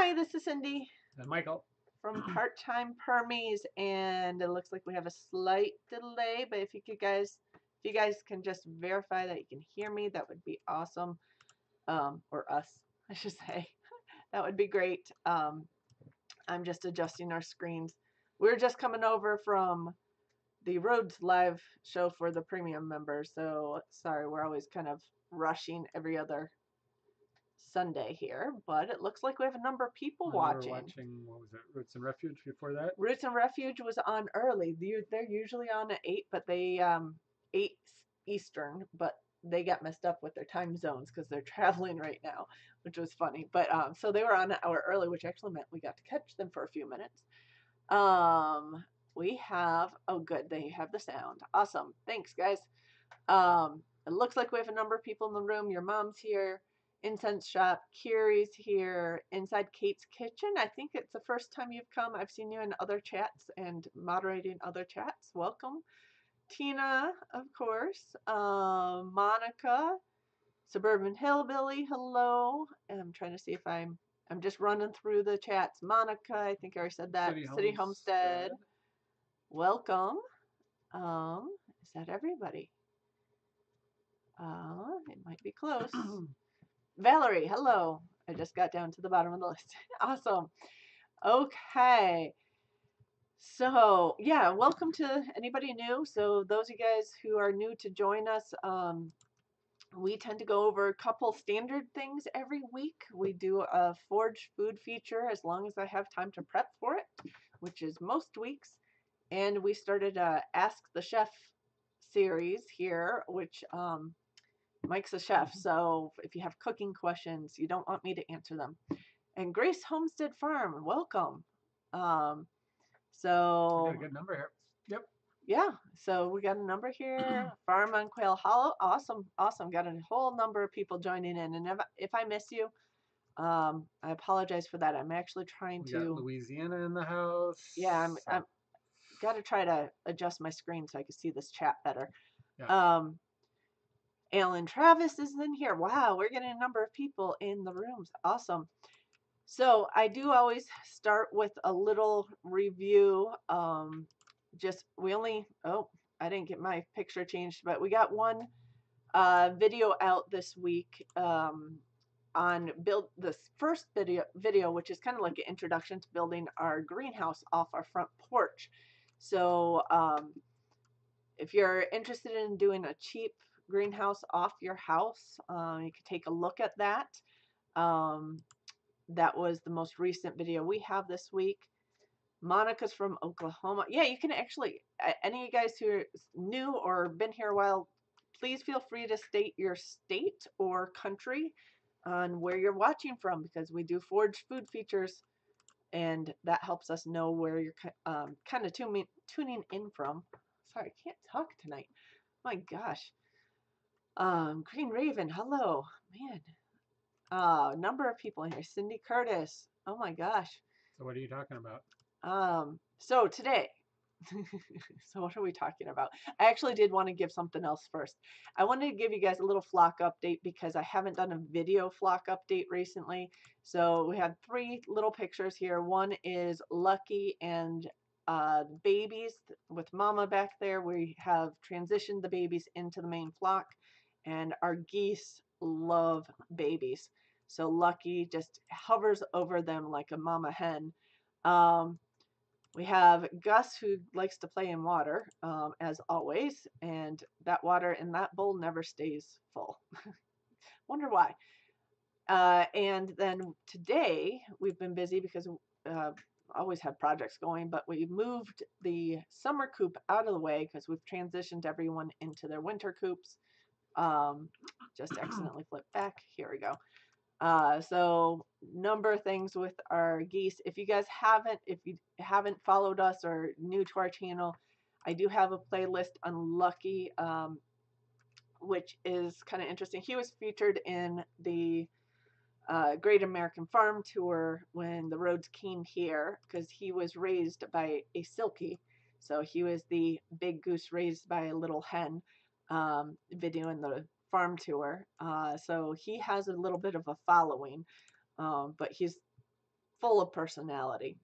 Hi, this is Cindy And Michael. from Part-Time Permies, and it looks like we have a slight delay, but if you guys can just verify that you can hear me, that would be awesome. Or us, I should say. That would be great. I'm just adjusting our screens. We're just coming over from the Rhodes live show for the premium members, so sorry, we're always kind of rushing every other Sunday here, but it looks like we have a number of people We were watching. what was it, Roots and Refuge before that? Roots and Refuge was on early. They're usually on at 8, but they 8 Eastern, but they got messed up with their time zones because they're traveling right now, which was funny. But so they were on an hour early, which actually meant we got to catch them for a few minutes. We have, oh good, they have the sound. Awesome. Thanks, guys. It looks like we have a number of people in the room. Your mom's here. Incense Shop, Kiri's here, Inside Kate's Kitchen. I think it's the first time you've come. I've seen you in other chats and moderating other chats. Welcome. Tina, of course. Monica, Suburban Hillbilly, hello. And I'm trying to see if I'm just running through the chats. Monica, I think I already said that. City Homestead. Welcome. Is that everybody? It might be close. Valerie, hello. I just got down to the bottom of the list. Awesome. Okay. So, yeah, welcome to anybody new. So, those of you guys who are new to join us, we tend to go over a couple standard things every week. We do a foraged food feature as long as I have time to prep for it, which is most weeks. And we started a Ask the Chef series here, which Mike's a chef, so if you have cooking questions, you don't want me to answer them. And Grace Homestead Farm, welcome. So We got a good number here. Yep. Yeah, so we got a number here. Farm on Quail Hollow, awesome, awesome. Got a whole number of people joining in, and if I miss you, I apologize for that. I'm actually trying we to. Got Louisiana in the house. Yeah, I'm got to try to adjust my screen so I can see this chat better. Yeah. Alan Travis is in here. Wow, we're getting a number of people in the rooms. Awesome. So I do always start with a little review. I didn't get my picture changed, but we got one video out this week on build this first video, which is kind of like an introduction to building our greenhouse off our front porch. So if you're interested in doing a cheap greenhouse off your house, you could take a look at that. That was the most recent video we have this week. Monica's from Oklahoma. Yeah, you can actually, any of you guys who are new or been here a while, please feel free to state your state or country on where you're watching from, because we do foraged food features, and that helps us know where you're kind of tuning in from. Sorry, I can't talk tonight. My gosh. Green Raven, hello. Man. Number of people in here. Cindy Curtis. Oh my gosh. So what are you talking about? So today, so what are we talking about? I actually did want to give something else first. I wanted to give you guys a little flock update because I haven't done a video flock update recently. So we have 3 little pictures here. One is Lucky and babies with Mama back there. We have transitioned the babies into the main flock, and our geese love babies. So Lucky just hovers over them like a mama hen. We have Gus, who likes to play in water, as always, and that water in that bowl never stays full. Wonder why. And then today we've been busy because always have projects going, but we moved the summer coop out of the way because we've transitioned everyone into their winter coops. Just accidentally flipped back. Here we go. So number of things with our geese. If you haven't followed us or new to our channel, I do have a playlist on Lucky, which is kind of interesting. He was featured in the Great American Farm Tour when the Rhodes came here because he was raised by a Silkie. So he was the big goose raised by a little hen video in the farm tour. So he has a little bit of a following, but he's full of personality.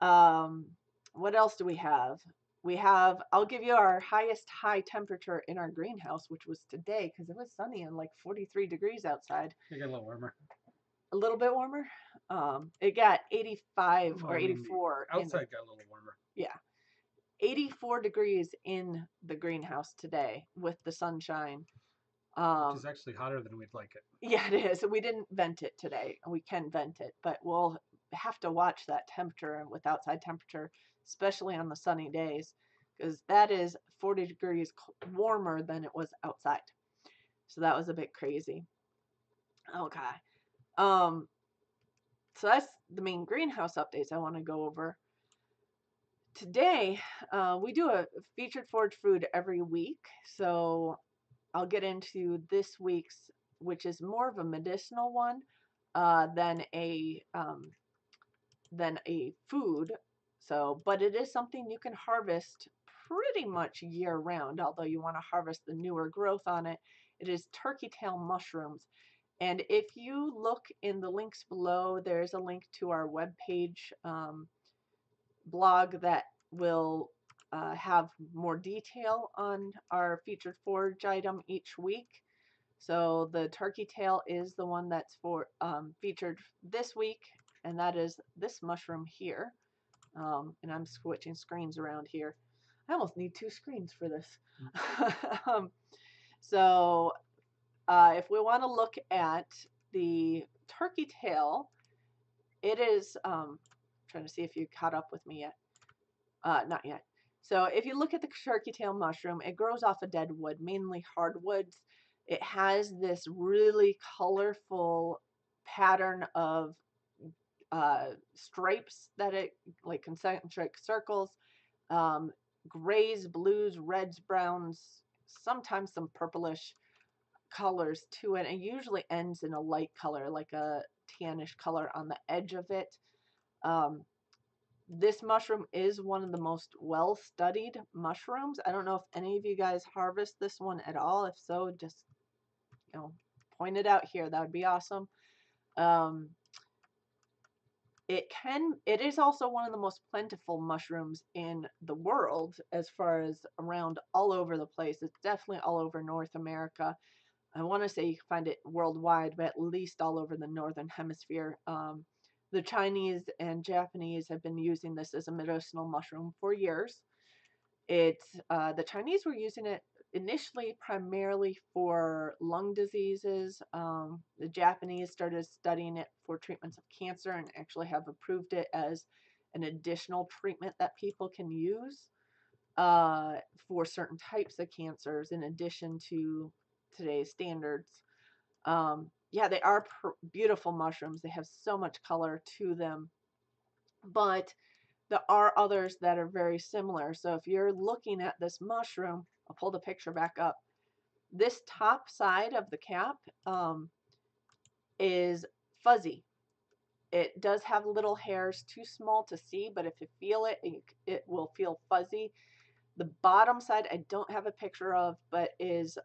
Um, what else do we have? We have, I'll give you our highest high temperature in our greenhouse, which was today because it was sunny and like 43 degrees outside. It got a little warmer. A little bit warmer. It got 85 Well, or I mean, 84 in the, outside got a little warmer. yeah, 84 degrees in the greenhouse today with the sunshine. Which is actually hotter than we'd like it. Yeah, it is. We didn't vent it today. We can vent it, but we'll have to watch that temperature and with outside temperature, especially on the sunny days, because that is 40 degrees warmer than it was outside. So that was a bit crazy. Okay. Um, so that's the main greenhouse updates I want to go over. Today, we do a featured forage food every week. So I'll get into this week's, which is more of a medicinal one than a food. So, but it is something you can harvest pretty much year round. Although you want to harvest the newer growth on it, it is turkey tail mushrooms. And if you look in the links below, there's a link to our webpage blog that will have more detail on our featured forage item each week. So the turkey tail is the one that's for featured this week, and that is this mushroom here. And I'm switching screens around here. I almost need two screens for this. So if we want to look at the turkey tail, it is trying to see if you caught up with me yet. Not yet. So if you look at the turkey tail mushroom, it grows off of dead wood, mainly hardwoods. It has this really colorful pattern of stripes that it, like concentric circles, grays, blues, reds, browns, sometimes some purplish colors to it. And usually ends in a light color, like a tannish color on the edge of it. This mushroom is one of the most well-studied mushrooms. I don't know if any of you guys harvest this one at all. If so, just, point it out here. That would be awesome. It is also one of the most plentiful mushrooms in the world as far as around all over the place. It's definitely all over North America. I want to say you can find it worldwide, but at least all over the northern hemisphere. The Chinese and Japanese have been using this as a medicinal mushroom for years. The Chinese were using it initially primarily for lung diseases. The Japanese started studying it for treatments of cancer and actually have approved it as an additional treatment that people can use for certain types of cancers in addition to today's standards. Yeah, they are beautiful mushrooms. They have so much color to them, but there are others that are very similar. So if you're looking at this mushroom, I'll pull the picture back up. This top side of the cap is fuzzy. It does have little hairs, too small to see, but if you feel it, it will feel fuzzy. The bottom side I don't have a picture of, but is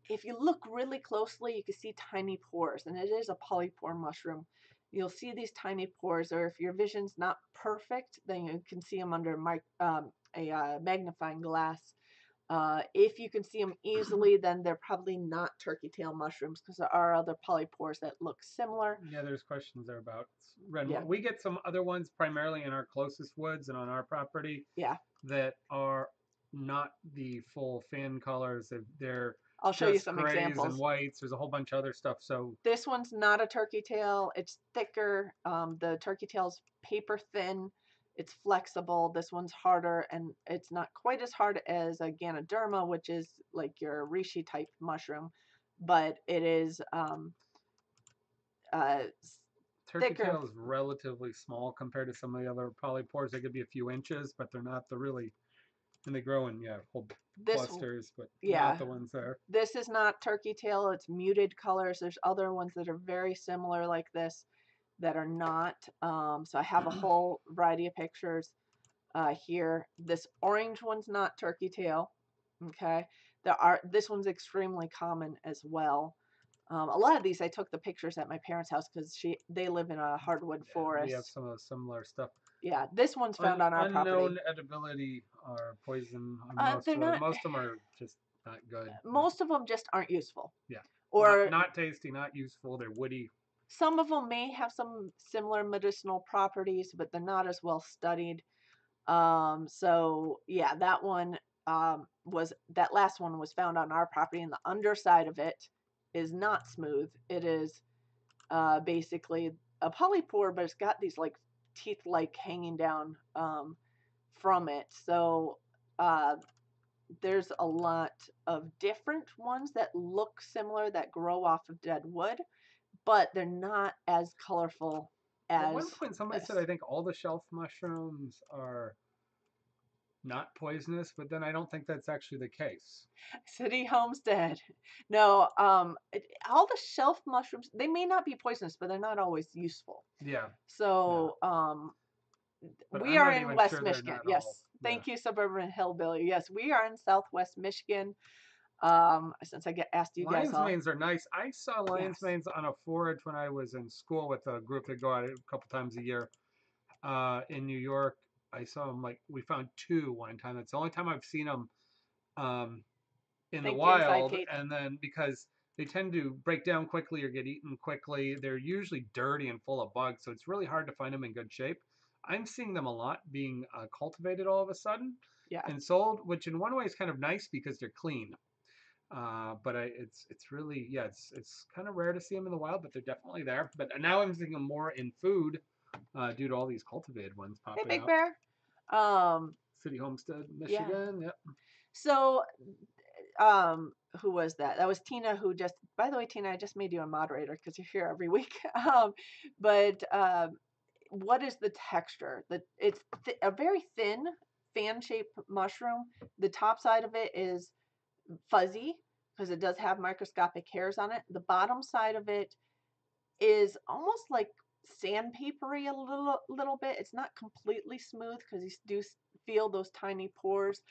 if you look really closely, you can see tiny pores, and it is a polypore mushroom. You'll see these tiny pores, or if your vision's not perfect, then you can see them under a magnifying glass. If you can see them easily, then they're probably not turkey tail mushrooms because there are other polypores that look similar. Yeah, there's questions there about red. Yeah. We get some other ones primarily in our closest woods and on our property. Yeah. That are not the full fin colors. They're I'll show you some grays examples. and whites. There's a whole bunch of other stuff. So this one's not a turkey tail. It's thicker. The turkey tail's paper thin. It's flexible. This one's harder, and it's not quite as hard as a Ganoderma, which is like your reishi type mushroom, but it is turkey thicker. tail is relatively small compared to some of the other polypores. They could be a few inches, but they're not the really, and they grow in whole clusters, but not the ones there. This is not turkey tail. It's muted colors. There's other ones that are very similar like this that are not. So I have a whole variety of pictures here. This orange one's not turkey tail. Okay. This one's extremely common as well. A lot of these I took the pictures at my parents' house because they live in a hardwood We have forest. some of the similar stuff. Yeah, this one's found on our property. Unknown edibility or poison on They're not. most of them are just not good. Most of them just aren't useful. Yeah, Or not tasty, not useful. They're woody. some of them may have some similar medicinal properties, but they're not as well studied. So yeah, that one that last one was found on our property, and the underside of it is not smooth. It is basically a polypore, but it's got these like teeth like hanging down from it. So there's a lot of different ones that look similar that grow off of dead wood, but they're not as colorful as At one point, somebody this. said, I think all the shelf mushrooms are not poisonous, but then I don't think that's actually the case. City Homestead. No, all the shelf mushrooms, they may not be poisonous, but they're not always useful. Yeah. So, we are in West Michigan. Yes. Thank you, Suburban Hillbilly. Yes, we are in Southwest Michigan. Since I asked you guys Lion's manes are nice. I saw lion's manes on a forage when I was in school with a group that go out a couple times a year in New York. I saw them we found 2 one time. That's the only time I've seen them in the wild. And then because they tend to break down quickly or get eaten quickly, they're usually dirty and full of bugs. So it's really hard to find them in good shape. I'm seeing them a lot being cultivated all of a sudden and sold, which in one way is kind of nice because they're clean. But it's really it's kind of rare to see them in the wild, but they're definitely there. But now I'm seeing them more in food due to all these cultivated ones popping up. Hey, Big Bear. City Homestead, Michigan. Yep. So, who was that? That was Tina, who just. By the way, Tina, I just made you a moderator because you're here every week. But what is the texture? It's a very thin fan-shaped mushroom. The top side of it is fuzzy because it does have microscopic hairs on it. The bottom side of it is almost like sandpapery a little bit. It's not completely smooth because you do feel those tiny pores.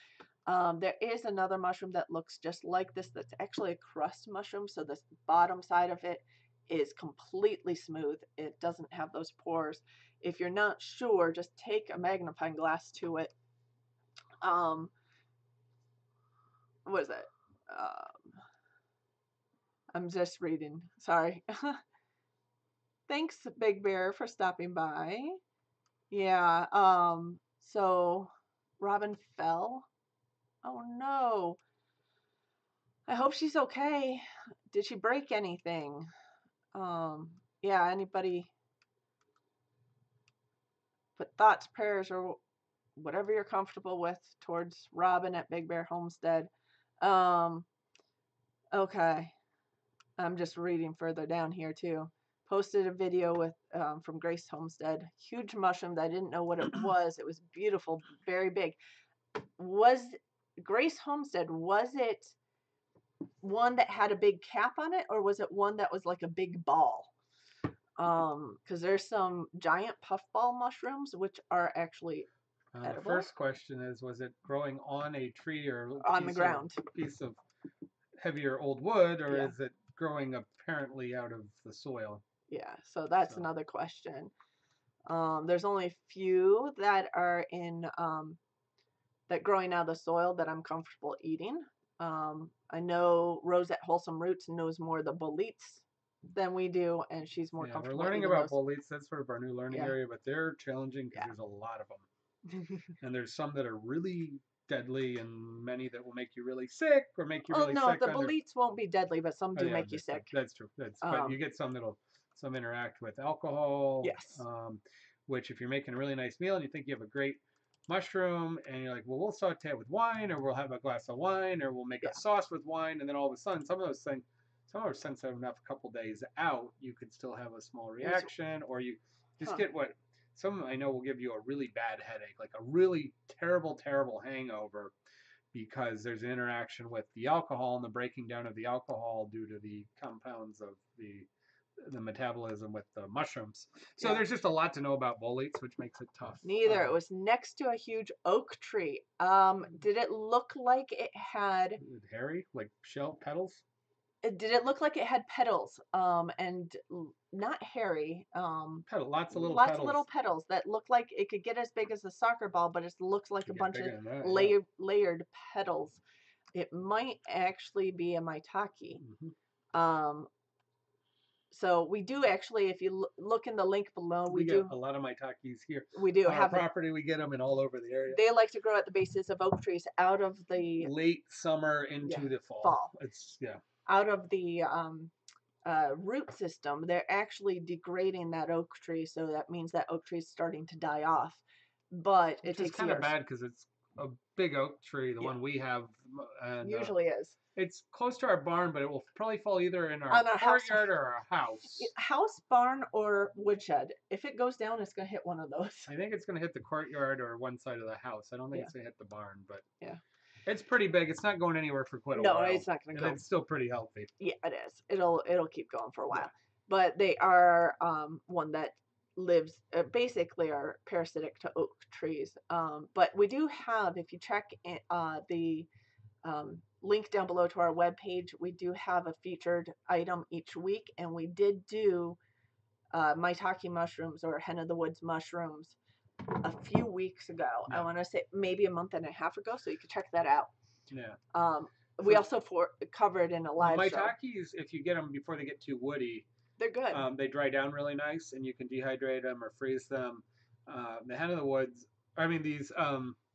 There is another mushroom that looks just like this that's actually a crust mushroom. So the bottom side of it is completely smooth. It doesn't have those pores. If you're not sure, just take a magnifying glass to it. What is it? I'm just reading. Sorry. Thanks, Big Bear, for stopping by. Yeah. So Robin fell. Oh no. I hope she's okay. Did she break anything? Yeah, anybody put thoughts, prayers, or whatever you're comfortable with towards Robin at Big Bear Homestead. Okay. I'm just reading further down here too. Posted a video with from Grace Homestead. Huge mushroom that I didn't know what it was. It was beautiful, very big. Was Grace Homestead, was it one that had a big cap on it, or was it one that was like a big ball? Because there's some giant puffball mushrooms which are actually edible. The first question is, was it growing on a tree or on the ground? Piece of heavier old wood, or is it growing apparently out of the soil? Yeah, so that's another question. There's only a few that are in that growing out of the soil that I'm comfortable eating. I know Rose at Wholesome Roots knows more of the boletes than we do, and she's more comfortable. We're learning about boletes. That's sort of our new learning area, but they're challenging because there's a lot of them, and there's some that are really deadly, and many that will make you really sick or make you really sick. The boletes won't be deadly, but some do make you sick. That's true. But you get some some interact with alcohol. Yes. Which if you're making a really nice meal and you think you have a great mushroom and you're like, well, we'll saute it with wine, or we'll have a glass of wine, or we'll make a sauce with wine, and then all of a sudden some of those things, some are sensitive enough a couple days out, you could still have a small reaction, or you just get what some I know will give you a really bad headache, like a really terrible hangover, because there's an interaction with the alcohol and the breaking down of the alcohol due to the compounds of the metabolism with the mushrooms. So there's just a lot to know about boletes, which makes it tough. Neither. It was next to a huge oak tree. Did it look like it had hairy, like shell petals? Did it look like it had petals? And not hairy. Lots of little Lots of little petals. petals that look like it could get as big as a soccer ball, but it looks like a Could get bunch of bigger than that, yeah. layered petals. It might actually be a maitake. Hmm. Um, so we do actually, if you look in the link below, We get a lot of maitakes here. we do On our have it. property, we get them in all over the area. They like to grow at the bases of oak trees out of the Late summer into the fall. fall. It's, yeah. Out of the root system, they're actually degrading that oak tree, so that means that oak tree is starting to die off. But Which it is takes kind of years. bad because it's a big oak tree, the one we have, and Usually is. it's close to our barn, but it will probably fall either in our On a house. courtyard or our house. House, barn, or woodshed. If it goes down, it's going to hit one of those. I think it's going to hit the courtyard or one side of the house. I don't think it's going to hit the barn, but yeah, it's pretty big. It's not going anywhere for quite a no, while. it's not going to go. It's still pretty healthy. Yeah, it is. It'll keep going for a while. Yeah. But they are one that lives basically are parasitic to oak trees. But we do have, if you check the link down below to our webpage, we do have a featured item each week, and we did do maitake mushrooms or hen of the woods mushrooms a few weeks ago. Yeah. I want to say maybe a month and a half ago, so you can check that out. Yeah. We also covered in a live show. Maitakes, if you get them before they get too woody, they're good. They dry down really nice, and you can dehydrate them or freeze them. The hen of the woods, I mean these,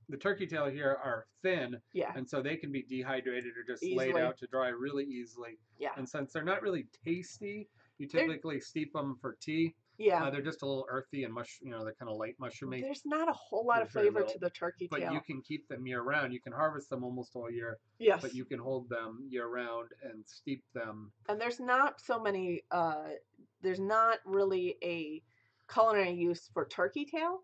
the turkey tail here are thin, yeah, and so they can be dehydrated or just easily laid out to dry really easily. Yeah. And since they're not really tasty, you typically steep them for tea. Yeah. They're just a little earthy and they're kind of light mushroomy. There's not a whole lot of flavor to the turkey tail. But you can keep them year round. You can harvest them almost all year. Yes. But you can hold them year round and steep them. And there's not so many, there's not really a culinary use for turkey tail,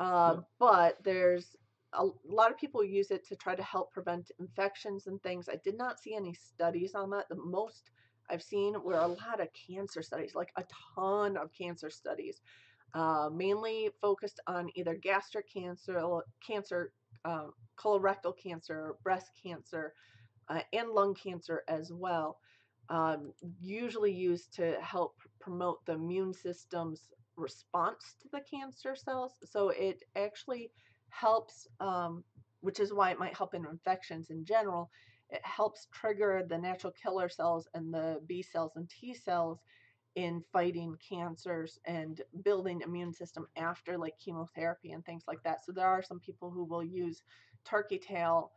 No. but there's a lot of people use it to try to help prevent infections and things. I did not see any studies on that. The most I've seen were a lot of cancer studies, like a ton of cancer studies, mainly focused on either gastric cancer, colorectal cancer, breast cancer, and lung cancer as well. Usually used to help promote the immune system's response to the cancer cells. So it actually helps, which is why it might help in infections in general. It helps trigger the natural killer cells and the B cells and T cells in fighting cancers and building immune system after like chemotherapy and things like that. So there are some people who will use turkey tail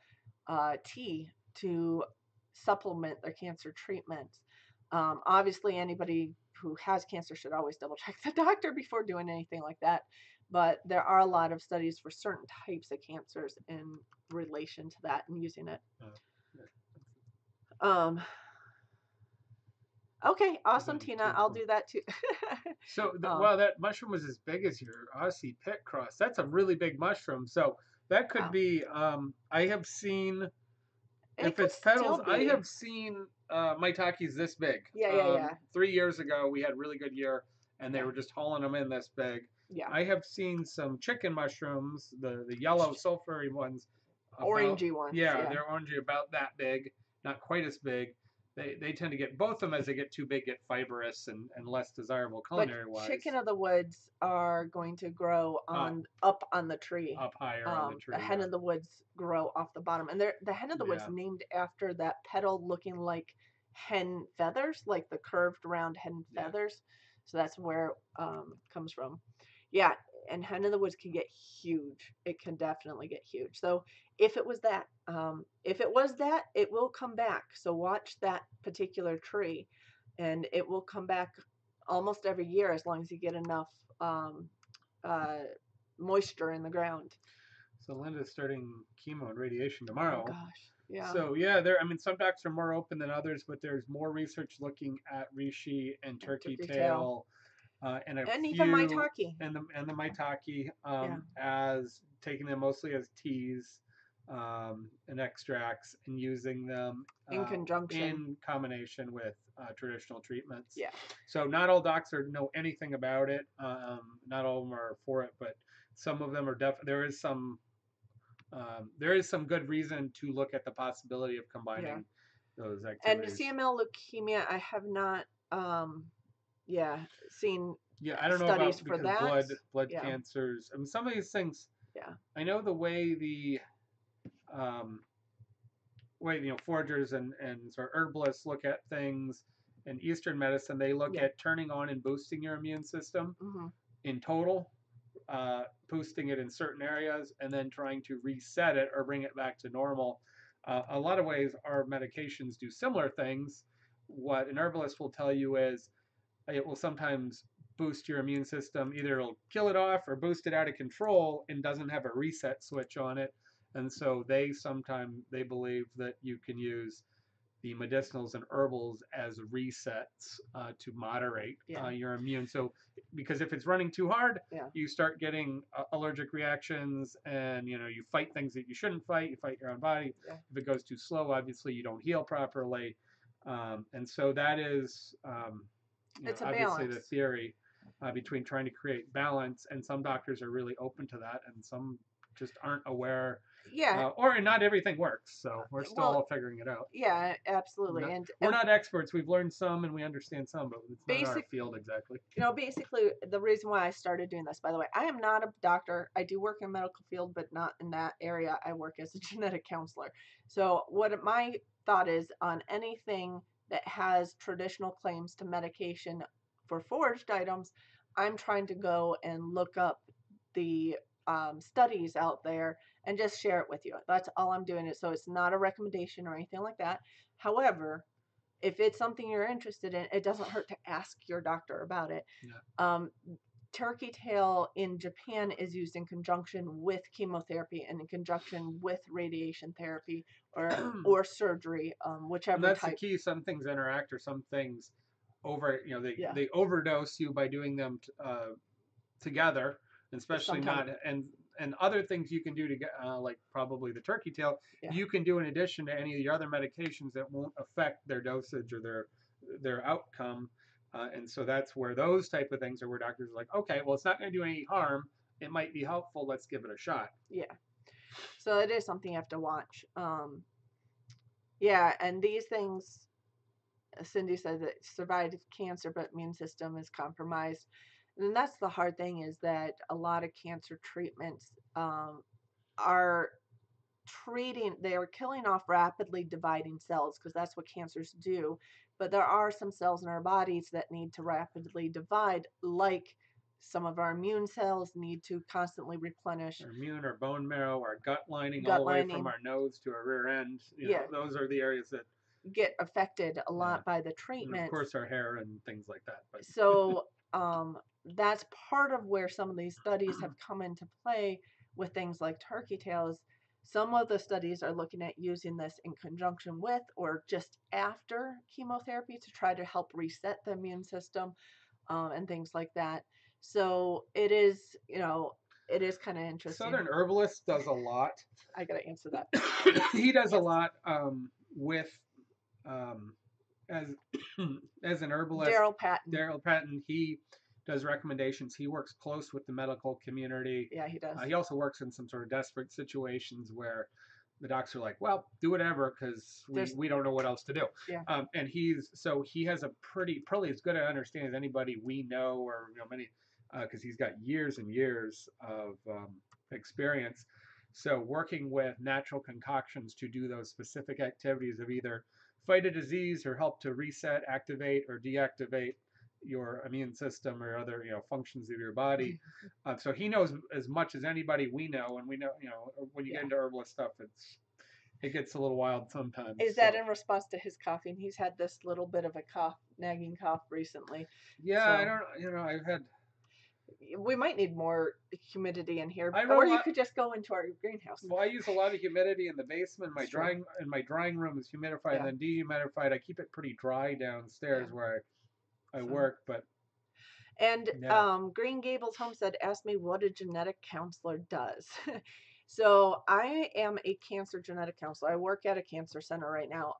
tea to supplement their cancer treatments. Obviously, anybody who has cancer should always double check the doctor before doing anything like that. But there are a lot of studies for certain types of cancers in relation to that and using it. Okay, awesome, Tina. I'll do that too. So, wow, that mushroom was as big as your Aussie pit cross. That's a really big mushroom. So that could be. I have seen. If it's petals, I have seen maitakes this big. Yeah. 3 years ago, we had a really good year, and they were just hauling them in this big. Yeah. I have seen some chicken mushrooms, the yellow sulfury ones. Orangey ones. Yeah, they're orangey, about that big, not quite as big. They tend to get, both of them as they get too big, get fibrous and less desirable culinary wise. Chicken of the woods are going to grow up on the tree. Up higher on the tree. The hen of the woods grow off the bottom. And the hen of the woods named after that petal looking like hen feathers, like the curved round hen feathers. So that's where it comes from. Yeah, and hen of the woods can get huge. It can definitely get huge. So if it was that, it will come back. So watch that particular tree, and it will come back almost every year as long as you get enough moisture in the ground. So Linda's starting chemo and radiation tomorrow. Oh gosh, yeah. So some docs are more open than others, but there's more research looking at reishi and turkey tail. And even maitake. And the maitake, as taking them mostly as teas and extracts, and using them in conjunction, in combination with traditional treatments. Yeah. So not all docs know anything about it. Not all of them are for it, but some of them are there is some good reason to look at the possibility of combining those And activities. CML leukemia, I have not, yeah, seen Yeah, I don't know studies about for because that. blood Yeah, cancers. I mean, some of these things. yeah, I know the way the um, way foragers and sort of herbalists look at things in Eastern medicine. They look yeah. at turning on and boosting your immune system Hmm. in total, boosting it in certain areas, and then trying to reset it or bring it back to normal. A lot of ways, our medications do similar things. What an herbalist will tell you is it will sometimes boost your immune system. Either it'll kill it off or boost it out of control and doesn't have a reset switch on it. And so they believe that you can use the medicinals and herbals as resets to moderate Yeah, your immune. So, because if it's running too hard, yeah, you start getting allergic reactions, and you fight things that you shouldn't fight. You fight your own body. yeah. If it goes too slow, obviously you don't heal properly, and so that is, It's a obviously the balance. theory between trying to create balance. And some doctors are really open to that, and some just aren't aware, Yeah, or not everything works. So we're still well, all figuring it out. yeah, We're absolutely. not And, we're not experts. We've learned some and we understand some, but it's not our basic, field exactly. basically the reason why I started doing this, by the way, I am not a doctor. I do work in medical field, but not in that area. I work as a genetic counselor. So what my thought is on anything that has traditional claims to medication for foraged items, I'm trying to go and look up the studies out there and just share it with you. That's all I'm doing. It so it's not a recommendation or anything like that. However, if it's something you're interested in, it doesn't hurt to ask your doctor about it. Yeah. Um, turkey tail in Japan is used in conjunction with chemotherapy and in conjunction with radiation therapy or surgery, And whichever that's the type. key. Some things interact, or some things they Yeah, they overdose you by doing them together, especially sometimes. not. And other things you can do to get, like probably the turkey tail, Yeah, you can do in addition to any of the other medications that won't affect their dosage or their outcome. And so that's where those type of things are where doctors are like, okay, well, it's not going to do any harm. It might be helpful. Let's give it a shot. yeah. So it is something you have to watch. Yeah, and these things, Cindy said that survived cancer, but immune system is compromised. And that's the hard thing is that a lot of cancer treatments are they are killing off rapidly dividing cells because that's what cancers do. But there are some cells in our bodies that need to rapidly divide, like some of our immune cells need to constantly replenish Our immune, our bone marrow, our gut lining, all gut the way from lining. our nose to our rear end. Yeah, Those are the areas that, get affected a yeah, lot by the and of treatments. course our hair and things like that. But So that's part of where some of these studies have come into play with things like turkey tails. Some of the studies are looking at using this in conjunction with or just after chemotherapy to try to help reset the immune system and things like that. So it is kind of interesting. Southern Herbalist does a lot. I got to answer that. He does a Yes. lot with um, as as an herbalist. Daryl Patton. Daryl Patton, he does recommendations. He works close with the medical community. Yeah, he does. He also works in some sort of desperate situations where the docs are like, "Well, do whatever because we don't know what else to do." Yeah. And he has a probably as good an understanding as anybody we know, or many, because he's got years and years of experience. So working with natural concoctions to do those specific activities of either fight a disease or help to reset, activate, or deactivate your immune system or other functions of your body. So he knows as much as anybody we know, and we know when you Yeah. get into herbalist stuff, it gets a little wild sometimes. Is that in response to his coughing? He's had this little bit of a nagging cough recently. Yeah, I So don't. I've had. we might need more humidity in here, I or run a you lot. could just go into our greenhouse. Well, I use a lot of humidity in the basement. It's true. My drying room is humidified Yeah. and then dehumidified. I keep it pretty dry downstairs Yeah. where I So. work, but And yeah. Green Gables Homestead asked me what a genetic counselor does. So I am a cancer genetic counselor. I work at a cancer center right now.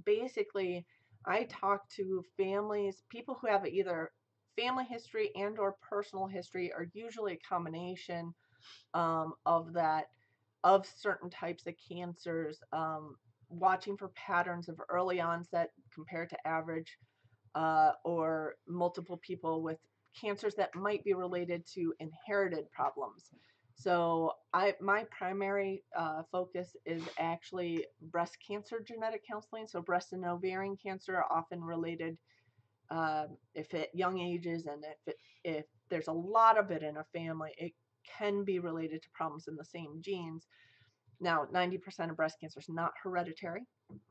Basically, I talk to families, people who have either family history and or personal history, or usually a combination of that, of certain types of cancers. watching for patterns of early onset compared to average, or multiple people with cancers that might be related to inherited problems. So my primary focus is actually breast cancer genetic counseling. So breast and ovarian cancer are often related if at young ages, and if there's a lot of it in a family, it can be related to problems in the same genes. Now, 90% of breast cancer is not hereditary.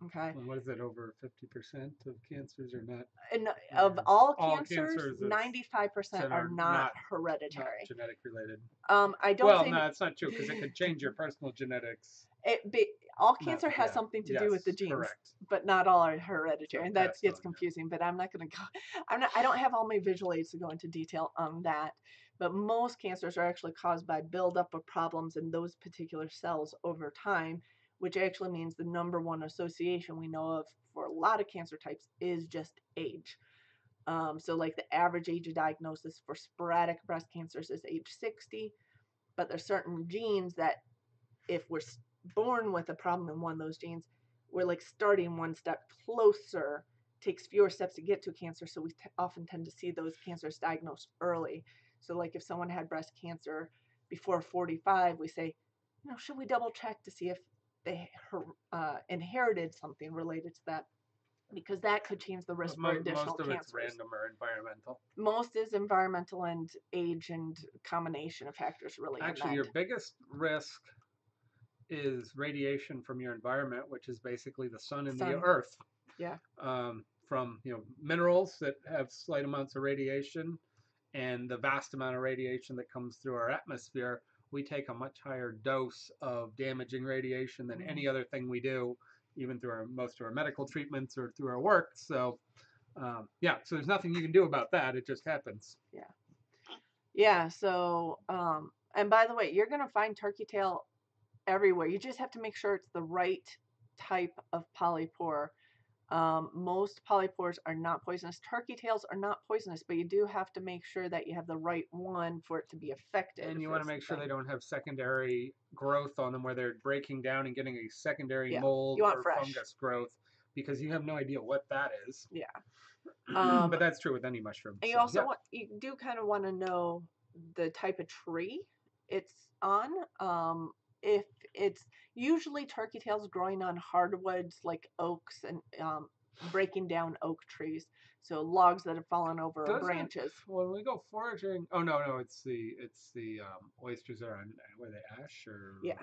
Okay. And what is it, over 50% of cancers are not? And of all All cancers, cancers 95% are are not not hereditary. genetic related. I don't Well, think no, it's not true because it could change your personal genetics. all Not, cancer has yeah. something to Yes, do with the genes, correct. but not all are hereditary, So and that passed gets on, yeah. confusing. But I'm not going to go. I don't have all my visual aids to go into detail on that. But most cancers are actually caused by buildup of problems in those particular cells over time, which actually means the number one association we know of for a lot of cancer types is just age. So like the average age of diagnosis for sporadic breast cancers is age 60, but there's certain genes that if we're born with a problem in one of those genes, we're like starting one step closer, takes fewer steps to get to cancer. So we often tend to see those cancers diagnosed early. So like if someone had breast cancer before 45, we say, should we double check to see if they inherited something related to that? Because that could change the risk for additional most of cancers. It's random or environmental. Most is environmental and age and combination of factors really. Actually, your biggest risk is radiation from your environment, which is basically the sun and the earth. Yeah. From minerals that have slight amounts of radiation, and the vast amount of radiation that comes through our atmosphere. We take a much higher dose of damaging radiation than any other thing we do, even through most of our medical treatments or through our work. So, so there's nothing you can do about that. It just happens. Yeah. Yeah. So, and by the way, you're going to find turkey tail everywhere. You just have to make sure it's the right type of polypore. Most polypores are not poisonous. Turkey tails are not poisonous, but you do have to make sure that you have the right one for it to be effective. And you want to make sure they don't have secondary growth on them where they're breaking down and getting a secondary mold or fungus growth, because you have no idea what that is. Yeah. But that's true with any mushroom. And you also you do kind of want to know the type of tree it's on. If it's usually turkey tails growing on hardwoods like oaks and breaking down oak trees, so logs that have fallen over or branches. When we go foraging, no, it's the oysters are on, were they ash or? Yeah.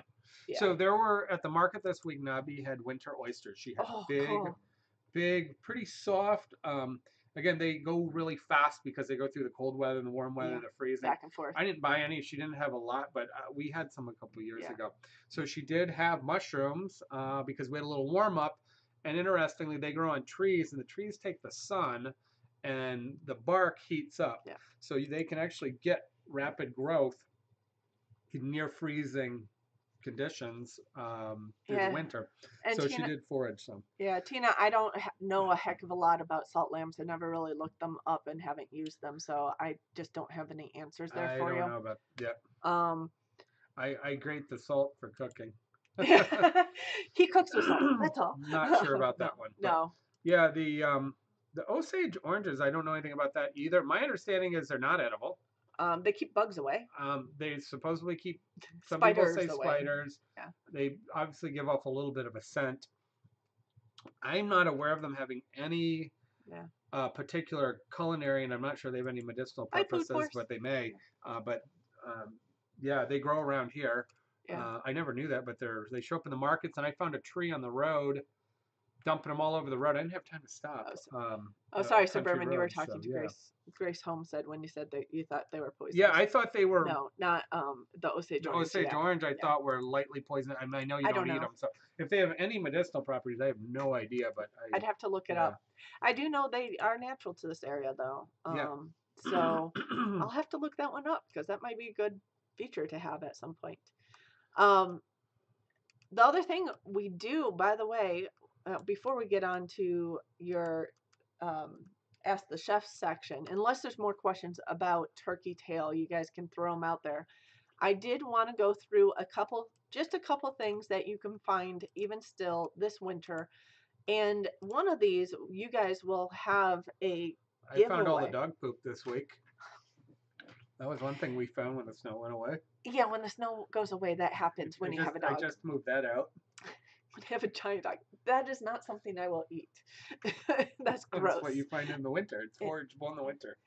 So there were at the market this week. Nabi had winter oysters. She had big, pretty soft. Again, they go really fast because they go through the cold weather and the warm weather, the freezing. Back and forth. I didn't buy any. She didn't have a lot, but we had some a couple years ago. So she did have mushrooms because we had a little warm up. And interestingly, they grow on trees, and the trees take the sun, and the bark heats up. Yeah. So they can actually get rapid growth in near freezing conditions through the winter. And so Tina, she did forage some. Yeah, Tina, I don't know a heck of a lot about salt lambs. I never really looked them up and haven't used them, so I just don't have any answers there for you. I don't know about I grate the salt for cooking. He cooks with salt. That's all. Not sure about that one. No. Yeah, the Osage oranges, I don't know anything about that either. My understanding is they're not edible. They keep bugs away. They supposedly keep, some spiders people say away. Spiders. Yeah. They obviously give off a little bit of a scent. I'm not aware of them having any particular culinary, and I'm not sure they have any medicinal purposes, but they may. They grow around here. Yeah. I never knew that, but they show up in the markets, and I found a tree on the road, dumping them all over the road. I didn't have time to stop. Sorry, Suburban, you were talking to Grace. Grace Holmes said when you said that you thought they were poisonous. Yeah, I thought they were. No, not the Osage orange. The Osage orange I thought were lightly poisonous. I mean, I know you don't eat them, so if they have any medicinal properties, I have no idea. But I'd have to look it up. I do know they are natural to this area, though. So I'll have to look that one up because that might be a good feature to have at some point. The other thing we do, by the way, before we get on to your Ask the Chef section, unless there's more questions about turkey tail, you guys can throw them out there. I did want to go through just a couple things that you can find even still this winter. And one of these, you guys will have a I found all the giveaway. dog poop this week. That was one thing we found when the snow went away. Yeah, when the snow goes away, that happens when you have a I dog. just moved that out. When you have a giant dog, that is not something I will eat. That's gross. That's what you find in the winter. It's forageable in the winter.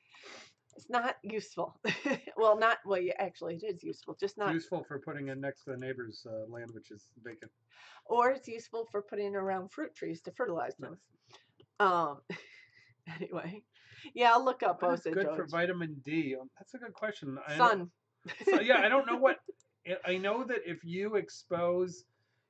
It's not useful. Well, not well. Actually, it is useful. Just not. It's useful for putting it next to the neighbor's land, which is vacant. Or it's useful for putting around fruit trees to fertilize them. Anyway, yeah, I'll look up What's Osage. good for vitamin D? That's a good question. Sun. So yeah, I don't know what. I know that if you expose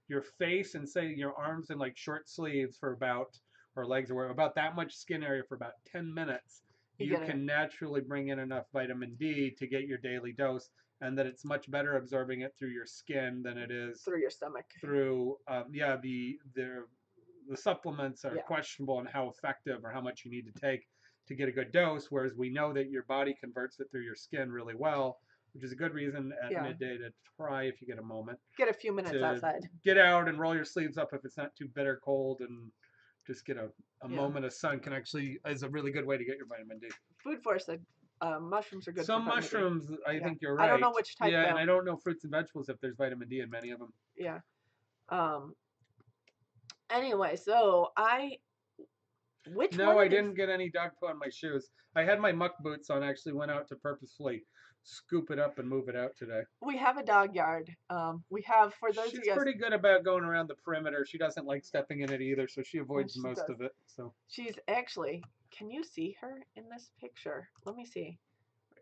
your face and say your arms in like short sleeves for about, or legs or about that much skin area for about 10 minutes, you can naturally bring in enough vitamin D to get your daily dose, and that it's much better absorbing it through your skin than it is through your stomach. Through the supplements are questionable on how effective or how much you need to take to get a good dose, whereas we know that your body converts it through your skin really well, which is a good reason at midday to try, if you get a moment, get a few minutes outside, get out and roll your sleeves up if it's not too bitter cold, and just get a moment of sun is a really good way to get your vitamin D. Food Force said mushrooms are good. Some mushrooms, I think you're right. I don't know which type. Yeah, and I don't know fruits and vegetables if there's vitamin D in many of them. Yeah. Anyway, so I didn't get any dog poo on my shoes. I had my muck boots on. Actually went out to purposefully scoop it up and move it out today. We have a dog yard. We have, for those of you guys, pretty good about going around the perimeter. She doesn't like stepping in it either, so she avoids most of it. So she's actually, can you see her in this picture? Let me see.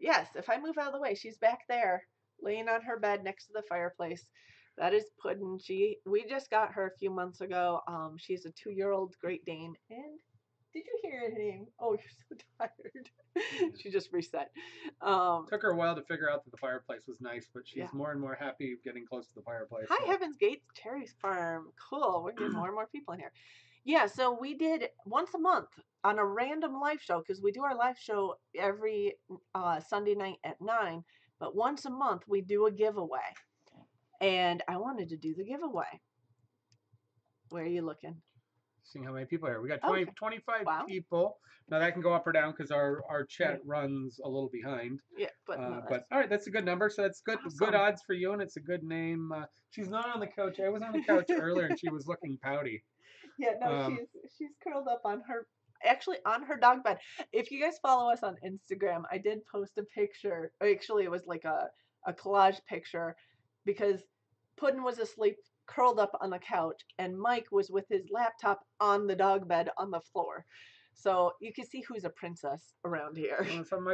Yes, if I move out of the way, she's back there laying on her bed next to the fireplace. That is Puddin'. We just got her a few months ago. She's a 2-year-old Great Dane. And did you hear her name? Oh, you're so tired. She just reset. Took her a while to figure out that the fireplace was nice, but she's more and more happy getting close to the fireplace. Hi, Heaven's Gates Cherry's Farm. Cool. We're getting more and more people in here. Yeah, so we did once a month on a random live show, because we do our live show every Sunday night at 9. But once a month, we do a giveaway. And I wanted to do the giveaway. Where are you looking? Seeing how many people are here. We got 25 people. Now that can go up or down because our chat runs a little behind. Yeah, but all right, that's a good number. So that's good. Awesome. Good odds for you, and it's a good name. She's not on the couch. I was on the couch earlier, and she was looking pouty. Yeah, no, she's curled up on her dog bed. If you guys follow us on Instagram, I did post a picture. Actually, it was like a collage picture, because Puddin' was asleep, curled up on the couch, and Mike was with his laptop on the dog bed on the floor. So you can see who's a princess around here. So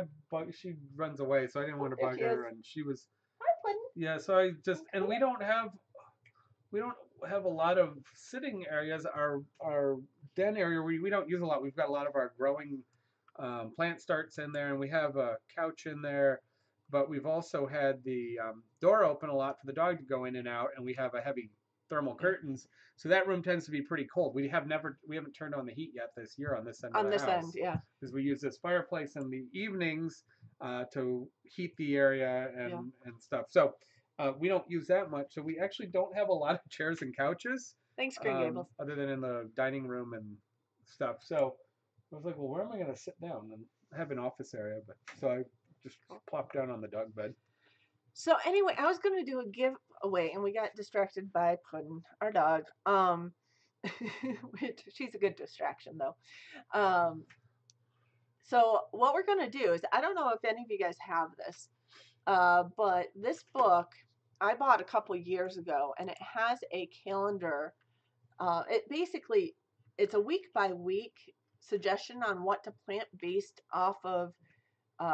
she runs away, so I didn't want to bug her, and she was. Hi, Puddin'. Yeah, so I just, and we don't have a lot of sitting areas. Our den area we don't use a lot. We've got a lot of our growing plant starts in there, and we have a couch in there. But we've also had the door open a lot for the dog to go in and out, and we have a heavy thermal curtains, so that room tends to be pretty cold. We haven't turned on the heat yet this year on this end of the house. Yeah, because we use this fireplace in the evenings to heat the area and stuff. So we don't use that much. So we actually don't have a lot of chairs and couches. Thanks, Green Gables. Other than in the dining room and stuff. So I was like, well, where am I going to sit down? And I have an office area, but so I just plopped down on the dog bed. So anyway, I was going to do a giveaway, and we got distracted by Puddin', our dog. She's a good distraction, though. So what we're going to do is, I don't know if any of you guys have this, but this book I bought a couple years ago, and it has a calendar. It's a week by week suggestion on what to plant based off of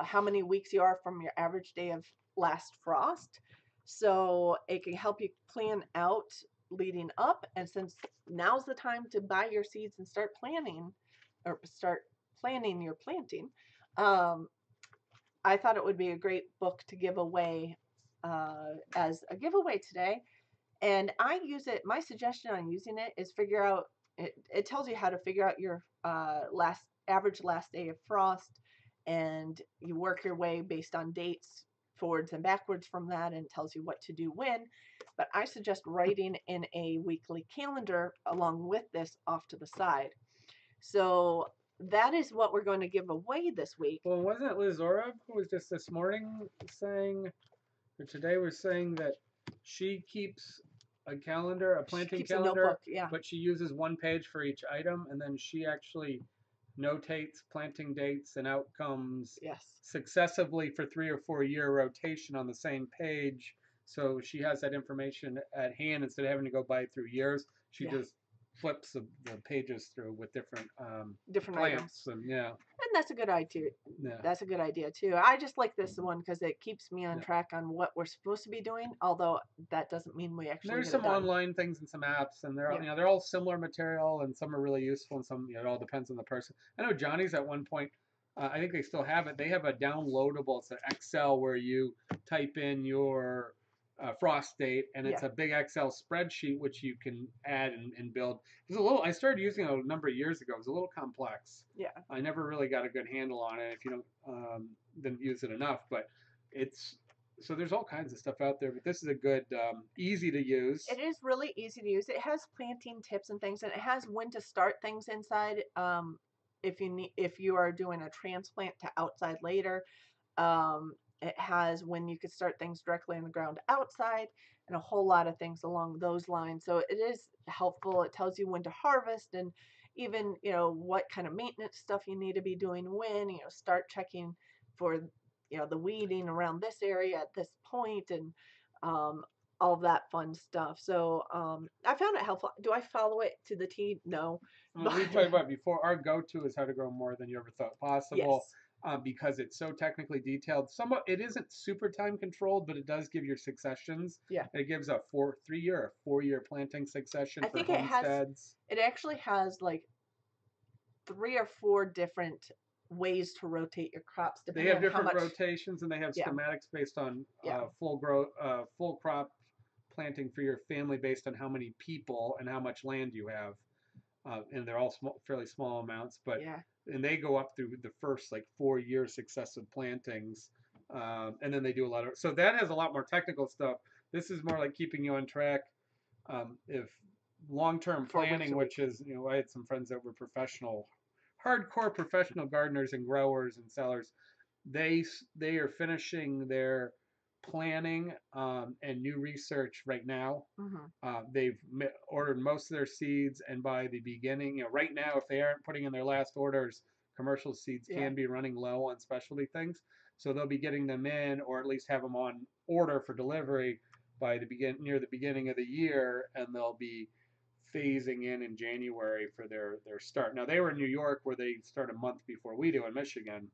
how many weeks you are from your average day of last frost. So it can help you plan out leading up, and since now's the time to buy your seeds and start planning your planting, I thought it would be a great book to give away as a giveaway today. And I use it. My suggestion on using it is figure out, it tells you how to figure out your average last day of frost, and you work your way based on dates forwards and backwards from that and tells you what to do when. But I suggest writing in a weekly calendar along with this off to the side. So that is what we're going to give away this week. Well, wasn't it Liz Orab who was just this morning saying, or today was saying that she keeps a calendar, a She planting keeps a calendar, notebook. Yeah. but she uses one page for each item, and then she actually notates planting dates and outcomes Yes. successively for 3 or 4 year rotation on the same page. So she has that information at hand instead of having to go by through years. She Yeah. just flips the pages through with different Items. plants, and yeah, And that's a good idea. yeah. That's a good idea too. I just like this one because it keeps me on Yeah. track on what we're supposed to be doing. Although that doesn't mean we actually There's get some it done. online things and some apps, and they're Yeah. they're all similar material, and some are really useful, and some it all depends on the person. I know Johnny's at one point. I think they still have it. They have a downloadable. It's an Excel where you type in your frost date, and it's Yeah. a big Excel spreadsheet which you can add and build. It's a little. I started using it a number of years ago. It was a little complex. Yeah. I never really got a good handle on it if you don't didn't use it enough, but it's so there's all kinds of stuff out there, but this is a good, easy to use. It is really easy to use. It has planting tips and things, and it has when to start things inside. If you are doing a transplant to outside later, it has when you could start things directly in the ground outside, and a whole lot of things along those lines. So it is helpful. It tells you when to harvest, and even what kind of maintenance stuff you need to be doing when start checking for the weeding around this area at this point, and um, all that fun stuff. So I found it helpful. Do I follow it to the T? No, Well, but we've talked about it before. Our go-to is how to grow more than you ever thought possible, yes, because it's so technically detailed. Somewhat, it isn't super time controlled, but it does give your successions. yeah. It gives a 3 year or 4 year planting succession I for think it has. homesteads. It actually has like 3 or 4 different ways to rotate your crops They depending have on how different much. rotations, and they have Yeah, schematics based on yeah, full crop planting for your family based on how many people and how much land you have. And they're all fairly small amounts, but yeah. and they go up through the first like 4 year successive plantings, and then they do a lot of. So that has a lot more technical stuff. This is more like keeping you on track. If long-term 4 weeks planning, a week. which is I had some friends that were hardcore professional gardeners and growers and sellers. They are finishing their planning and new research right now. Hmm. They've ordered most of their seeds, and by the beginning, right now, if they aren't putting in their last orders, commercial seeds Yeah, can be running low on specialty things. So they'll be getting them in, or at least have them on order for delivery by near the beginning of the year, and they'll be phasing in January for their start. Now they were in New York, where they start a month before we do in Michigan,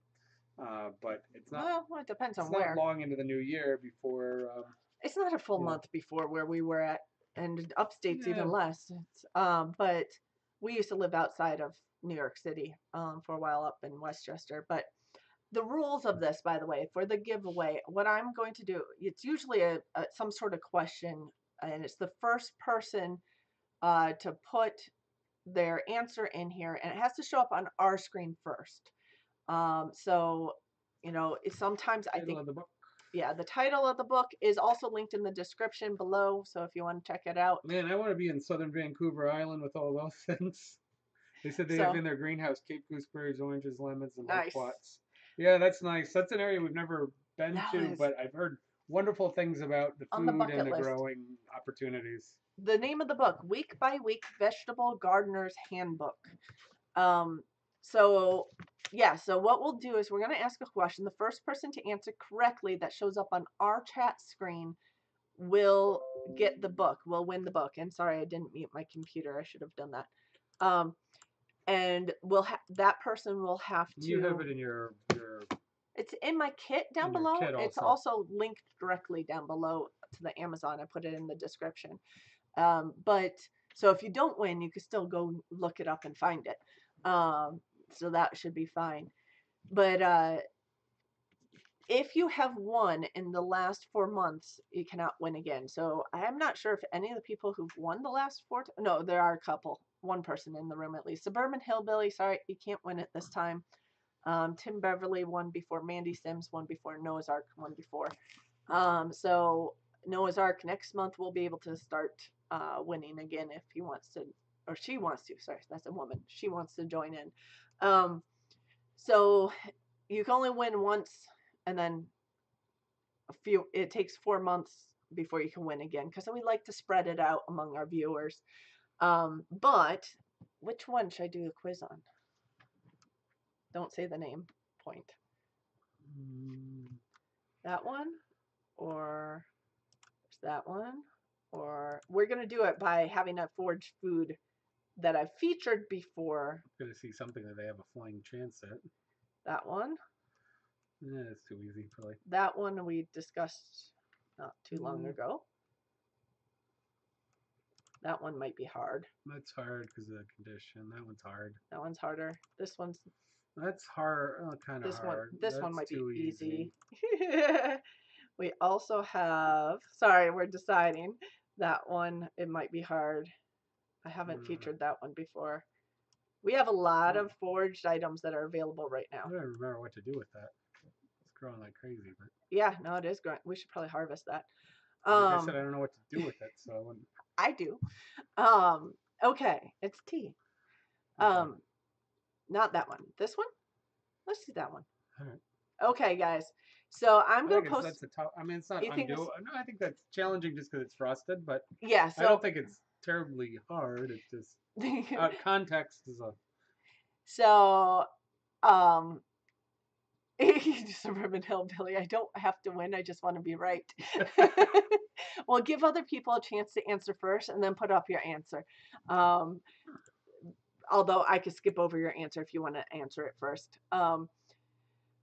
but well, it depends it's on not where. long into the new year before. It's not a full Yeah, month before where we were at, and upstate's yeah. even less. But we used to live outside of New York City for a while up in Westchester. But the rules of this, by the way, for the giveaway, what I'm going to do, it's usually some sort of question, and it's the first person to put their answer in here, and it has to show up on our screen first. So, sometimes I Title think, of the book. yeah, the title of the book is also linked in the description below. So if you want to check it out. Man, I want to be in southern Vancouver Island with all those things. They said they have So in their greenhouse Cape gooseberries, oranges, lemons, and nice. loquats. Yeah, that's nice. That's an area we've never been That to, is but I've heard wonderful things about the on the food and bucket the list. growing opportunities. The name of the book, Week by Week Vegetable Gardener's Handbook. Um, so yeah, so what we'll do is we're going to ask a question. The first person to answer correctly that shows up on our chat screen will get the book, will win the book. And sorry, I didn't mute my computer. I should have done that. And that person will have You have to. it in your It's in my kit down in your below. kit It's also. also linked directly down below to the Amazon. I put it in the description. But so if you don't win, you can still go look it up and find it. So that should be fine. But if you have won in the last 4 months, you cannot win again. So I'm not sure if any of the people who've won the last no, there are a couple. One person in the room at least. Suburban Hillbilly, sorry, you can't win it this time. Tim Beverly won before Mandy Sims, won before Noah's Ark, won before. So Noah's Ark next month we'll be able to start winning again if he wants to, or she wants to. Sorry, that's a woman. She wants to join in. So you can only win once, and then it takes 4 months before you can win again, because we like to spread it out among our viewers. But which one should I do a quiz on? Don't say the name. Point. That one, or that one, or we're gonna do it by having a foraged food that I've featured before. I'm gonna see something that they have a flying chance at. That one. Yeah, it's too easy, probably. That one we discussed not too long ago. That one might be hard. That's hard because of the condition. That one's hard. That one's harder. This one's. That's hard. Kind of hard. This one might be easy. We also have. Sorry, we're deciding. That one, it might be hard. I haven't featured that one before. We have a lot of foraged items that are available right now. I don't remember what to do with that. It's growing like crazy, but yeah, no, it is growing. We should probably harvest that. Like I said, I don't know what to do with it, so I do. Okay, it's tea. Not that one. This one. Let's do that one. All right. Okay, guys. So I'm gonna post. That's a tough. I mean, it's not undoable. No, I think that's challenging just because it's frosted, but yeah. So I don't think it's terribly hard. It's just context is a. So, Suburban Hillbilly. I don't have to win. I just want to be right. Well, give other people a chance to answer first, and then put up your answer. Although I could skip over your answer if you want to answer it first.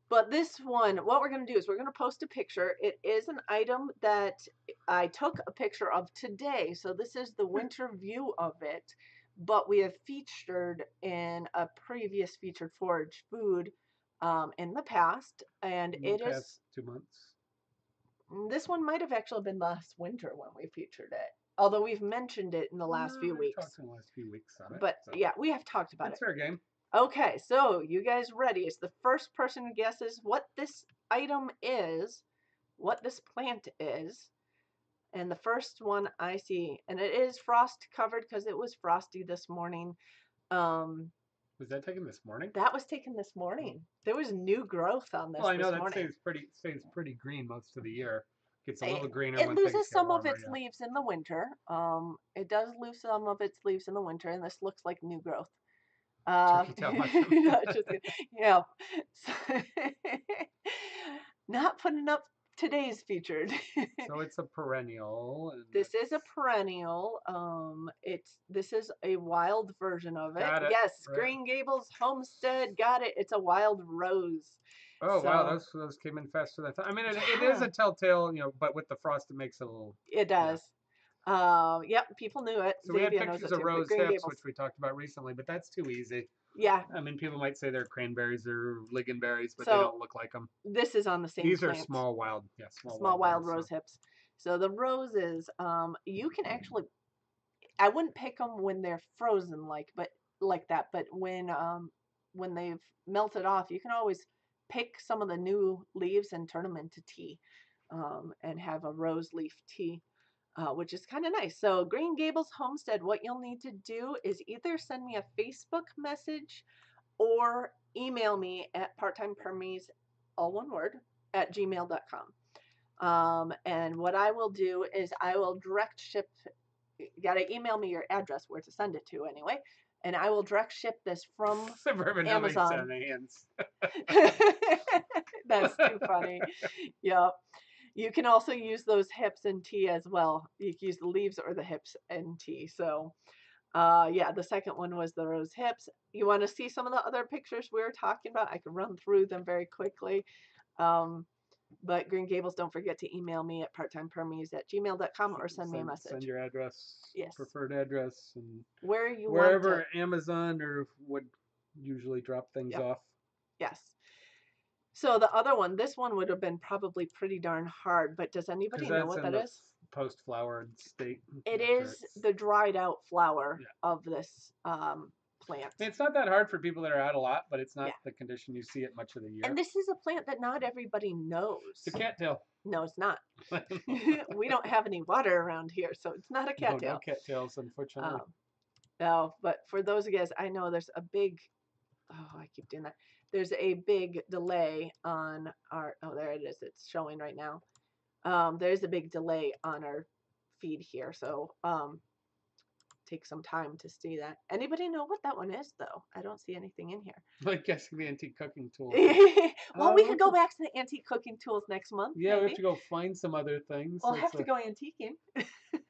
But this one, what we're going to do is we're going to post a picture. It is an item that I took a picture of today. So this is the winter view of it. But we have featured in a previous featured forage food in the past. And it is 2 months. This one might have actually been last winter when we featured it. Although we've mentioned it in the last few weeks. Talked in the last few weeks on it. But yeah, we have talked about it. That's fair game. Okay, so you guys ready? It's the first person who guesses what this item is, what this plant is. And the first one I see, and it is frost covered because it was frosty this morning. Was that taken this morning? That was taken this morning. There was new growth on this. Well, I know that morning. stays pretty green most of the year. Gets a little greener. It loses some of its leaves in the winter. It does lose some of its leaves in the winter, and this looks like new growth. Yeah. Not putting up today's featured. So it's a perennial. This is a perennial. This is a wild version of it. Yes, right. Green Gables Homestead. Got it. It's a wild rose. Oh, so, wow, those came in faster than I thought. I mean, it is a telltale, but with the frost, it makes it a little. It does. Yeah. Yep, people knew it. So we had pictures of rose hips, which we talked about recently, but that's too easy. Yeah. I mean, people might say they're cranberries or lingonberries, but they don't look like them. This is on the same. These plant. Are small wild, small wild rose hips. So the roses, you can actually, I wouldn't pick them when they're frozen like that, but when they've melted off, you can always pick some of the new leaves and turn them into tea, and have a rose leaf tea. Which is kind of nice. So Green Gables Homestead, what you'll need to do is either send me a Facebook message or email me at parttimepermies, all one word, at gmail.com. And what I will do is I will direct ship, you got to email me your address where to send it to anyway, and I will direct ship this from Suburban Amazon. That's too funny. Yep. You can also use those hips in tea as well. You can use the leaves or the hips in tea. So, yeah, the second one was the rose hips. You want to see some of the other pictures we were talking about? I can run through them very quickly. But Green Gables, don't forget to email me at parttimepermies@gmail.com or send me a message. Send your address, yes, preferred address, and wherever Amazon or would usually drop things off. Yes. So the other one, this one would have been probably pretty darn hard, but does anybody know what that is? Post-flowered state. It is the dried out flower of this plant. It's not that hard for people that are out a lot, but it's not Yeah. the condition you see it much of the year. And this is a plant that not everybody knows. It's a cattail. No, it's not. We don't have any water around here, so it's not a cattail. No cattails, unfortunately. No, but for those of you guys, I know there's a big, oh, I keep doing that. There's a big delay on our, oh, there it is. It's showing right now. There's a big delay on our feed here, so take some time to see that. Anybody know what that one is, though? I don't see anything in here. I'm guessing the antique cooking tool. Well, we could go back to the antique cooking tools next month. Yeah, maybe. we have to go find some other things. We'll have to go antiquing.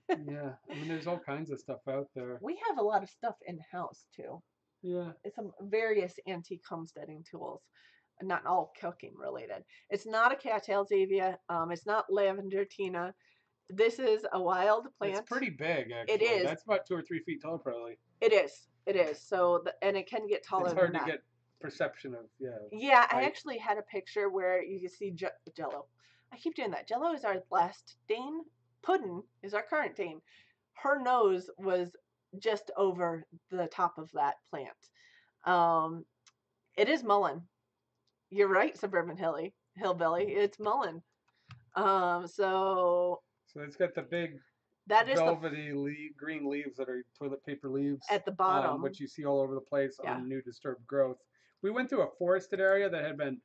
Yeah, I mean, there's all kinds of stuff out there. We have a lot of stuff in house too. Yeah, It's some various antique homesteading tools, not all cooking related. It's not a cattail, Zavia. It's not lavender, Tina. This is a wild plant. it's pretty big, actually. It is. That's about 2 or 3 feet tall, probably. It is. It is. So, and it can get taller. It's hard than to that. get perception of. Yeah. Yeah, I height. actually had a picture where you can see Jello. I keep doing that. Jello is our last Dane. Puddin is our current Dane. Her nose was just over the top of that plant. It is mullein. You're right, suburban hillbilly. It's mullein. So it's got the big that is velvety green leaves that are toilet paper leaves at the bottom, which you see all over the place Yeah. on new disturbed growth. We went through a forested area that had been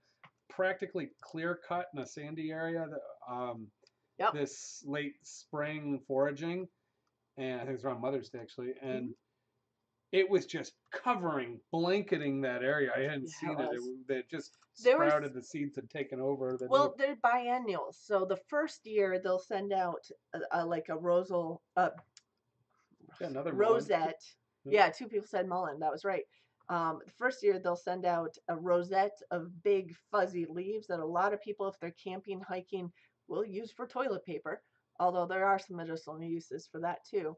practically clear cut in a sandy area Yep. this late spring foraging, and I think it was around Mother's Day actually, and it was just blanketing that area. I hadn't seen it. They just sprouted, the seeds had taken over. Well, they're biennials. So the first year they'll send out like a another rosette. Yeah, 2 people said mullein. That was right. The first year they'll send out a rosette of big fuzzy leaves that a lot of people, if they're camping, hiking, will use for toilet paper. Although there are some medicinal uses for that too.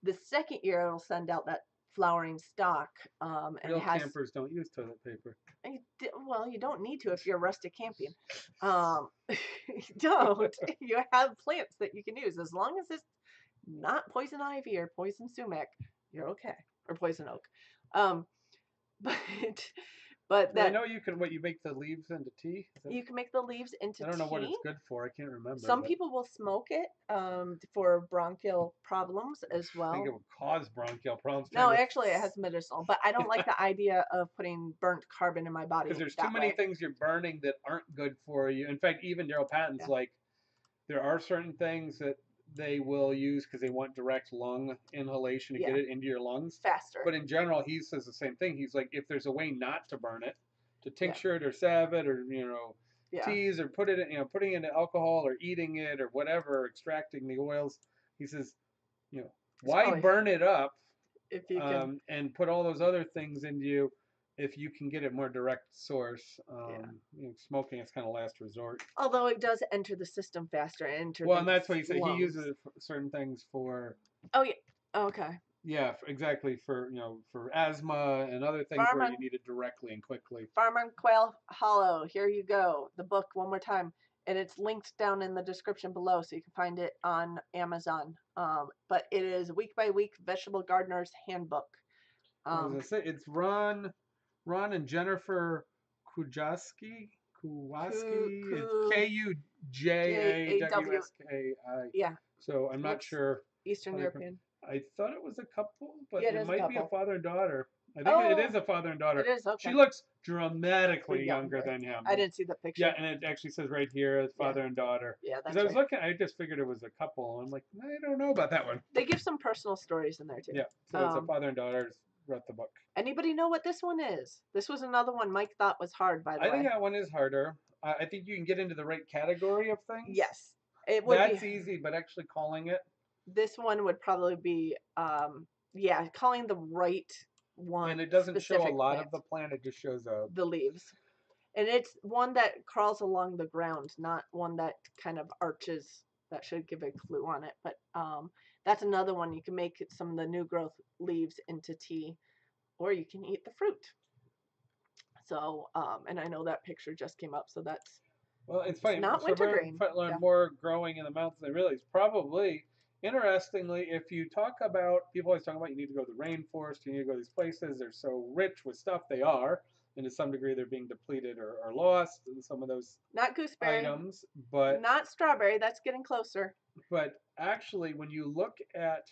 The second year it'll send out that flowering stalk. And real campers don't use toilet paper. Well, you don't need to if you're rustic camping. You don't. You have plants that you can use as long as it's not poison ivy or poison sumac. You're okay, or poison oak. But that, I know you can. You make the leaves into tea? You can make the leaves into tea. I don't know what it's good for. I can't remember. Some people will smoke it for bronchial problems as well. I think it would cause bronchial problems. No, actually it has medicinal, but I don't like the idea of putting burnt carbon in my body. Because there's too many things you're burning that aren't good for you. In fact, even Daryl Patton's like, there are certain things that they will use because they want direct lung inhalation to get it into your lungs faster. But in general, he says the same thing. He's like, if there's a way not to burn it, to tincture it or salve it or teas or put it in, putting it in alcohol or eating it or whatever, extracting the oils. He says, why burn it up if you can, and put all those other things into you if you can get it more direct source. Smoking is kind of last resort. Although it does enter the system faster. And that's what he said. He uses it for certain things for. Oh yeah. Okay. Yeah, exactly for asthma and other things where you need it directly and quickly. Farm on Quail Hollow. Here you go. The book one more time, and it's linked down in the description below, so you can find it on Amazon. But it is week by week vegetable gardener's handbook. It's Ron and Jennifer Kujaski. It's Kujawski. Yeah. So I'm not sure. Eastern European. I thought it was a couple, but it might be a father and daughter. I think it is a father and daughter. It is, okay. She looks dramatically younger than him. I didn't see the picture. Yeah, and it actually says right here, it's father and daughter. Yeah, that's I was looking, I just figured it was a couple. I'm like, I don't know about that one. They give some personal stories in there too. Yeah, so it's a father and daughter wrote the book. Anybody know what this one is? This was another one Mike thought was hard, by the way. I think that one is harder. I think you can get into the right category of things. Yes. It would That's easy, but actually calling it. This one would probably be, calling the right one. And it doesn't show a lot of the plant, it just shows the leaves. And it's one that crawls along the ground, not one that kind of arches. That should give a clue on it. But that's another one. You can make some of the new growth leaves into tea, or you can eat the fruit. So, and I know that picture just came up, so that's it's funny. not wintergreen. Learn more growing in the mountains than I realized. Probably interestingly, if you talk about, people always talk about you need to go to the rainforest, you need to go to these places. They're so rich with stuff. They are, and to some degree, they're being depleted or lost in some of those Not gooseberry, items. But not strawberry. That's getting closer. actually, when you look at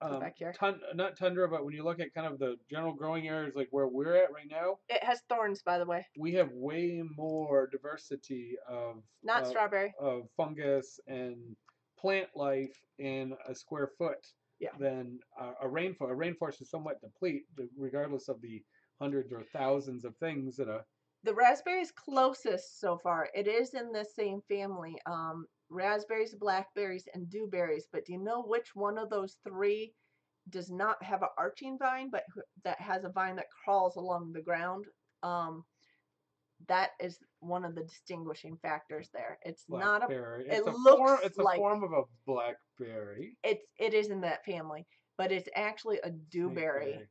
Go back here. not tundra, but when you look at kind of the general growing areas like where we're at right now, It has thorns, by the way. we have way more diversity Not strawberry. of fungus and plant life in a square foot Yeah. than a rainforest. A rainforest is somewhat deplete, regardless of the hundreds or thousands of things that a. The raspberry's closest so far. It is in the same family. Raspberries, blackberries, and dewberries. But do you know which one of those three does not have an arching vine, but that has a vine that crawls along the ground? That is one of the distinguishing factors there. It's Blackberry. not a. It looks it's like a form of a blackberry. It is in that family, but it's actually a dewberry.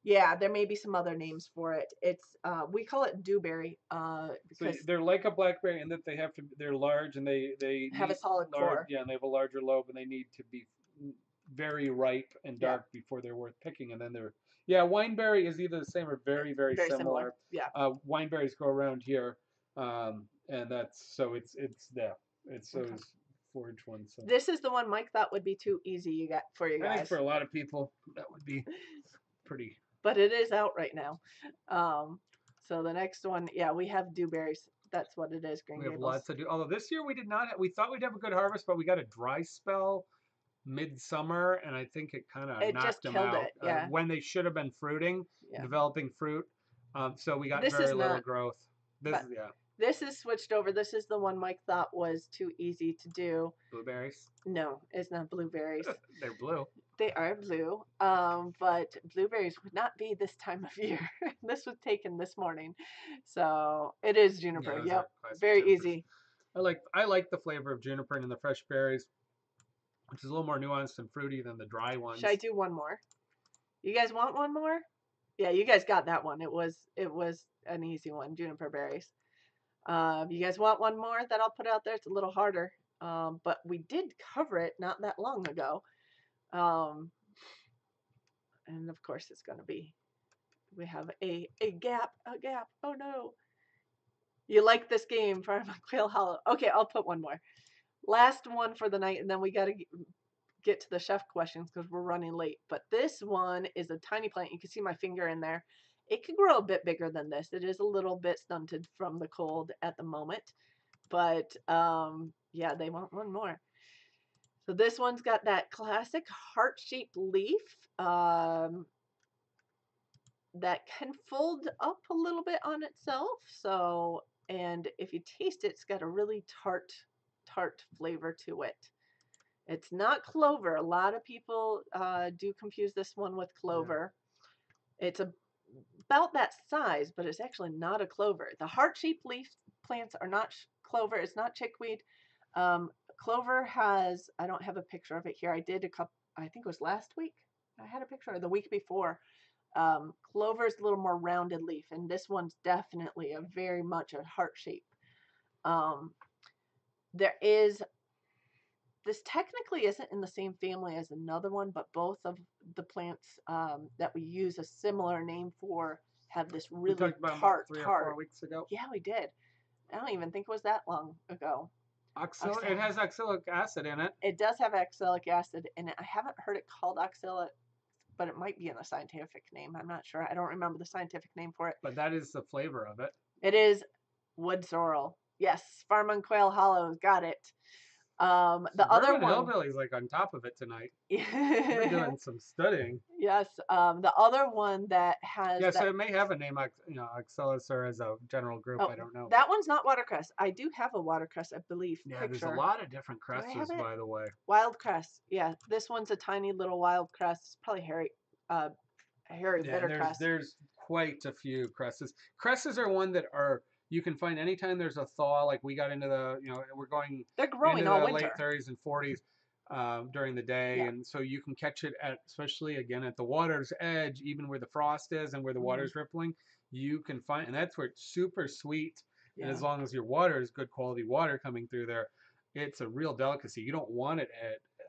Yeah, there may be some other names for it. It's we call it dewberry because so they're like a blackberry in that they're large and they have a solid core. Yeah, and they have a larger lobe and they need to be very ripe and dark before they're worth picking. And then wineberry is either the same or very similar. Yeah. Wineberries grow around here, and that's so it's those forage ones. So. This is the one Mike thought would be too easy for you guys. I think for a lot of people that would be pretty. But it is out right now. So the next one, we have dewberries. That's what it is. We have lots to do. Although this year we did not. We thought we'd have a good harvest, but we got a dry spell midsummer, and I think it kind of knocked them out. When they should have been fruiting, developing fruit. So we got very little growth. This is switched over. This is the one Mike thought was too easy to do. Blueberries? No, it's not blueberries. They're blue. They are blue, but blueberries would not be this time of year. This was taken this morning, so it is juniper. Yep, very easy. I like the flavor of juniper and the fresh berries, which is a little more nuanced and fruity than the dry ones. Should I do one more? You guys want one more? Yeah, you guys got that one. It was an easy one, juniper berries. You guys want one more that I'll put out there? It's a little harder, but we did cover it not that long ago. And of course it's going to be, we have a gap. Oh no. You like this game, Farm on Quail Hollow. Okay, I'll put one more. Last one for the night, and then we got to get to the chef questions because we're running late. But this one is a tiny plant. You can see my finger in there. It could grow a bit bigger than this. It is a little bit stunted from the cold at the moment. But they want one more. So this one's got that classic heart-shaped leaf that can fold up a little bit on itself. So, and if you taste it, it's got a really tart flavor to it. It's not clover. A lot of people do confuse this one with clover. Yeah. It's about that size, but it's actually not a clover. The heart-shaped leaf plants are not clover. It's not chickweed. Clover has, I don't have a picture of it here. I did a couple, I think it was last week. I had a picture, or the week before. Clover is a little more rounded leaf, and this one's definitely a very much a heart shape. This technically isn't in the same family as another one, but both of the plants that we use a similar name for have this really tart. We talked about 3 or 4 weeks ago. Yeah, we did. I don't even think it was that long ago. It has oxalic acid in it. It does have oxalic acid in it. I haven't heard it called oxalic, but it might be in the scientific name. I'm not sure. I don't remember the scientific name for it. But that is the flavor of it. It is wood sorrel. Yes, Farm on Quail Hollow. Got it. The other one, Hillbilly's like on top of it tonight. We're doing some studying. Yes. The other one that has. Yeah, so it may have a name, Oxalis as a general group. I don't know. That one's not watercress. I do have a watercress, I believe. Yeah, there's a lot of different cresses, by the way. Wild cress. Yeah, this one's a tiny little wild cress. It's probably hairy bitter cress. There's quite a few cresses. Cresses are one that you can find anytime there's a thaw, like we got into we're going they're growing into all the winter. late 30s and 40s during the day. Yeah. And so you can catch it especially again at the water's edge, even where the frost is and where the water's rippling, you can find, and that's where it's super sweet. Yeah. And as long as your water is good quality water coming through there, it's a real delicacy. You don't want it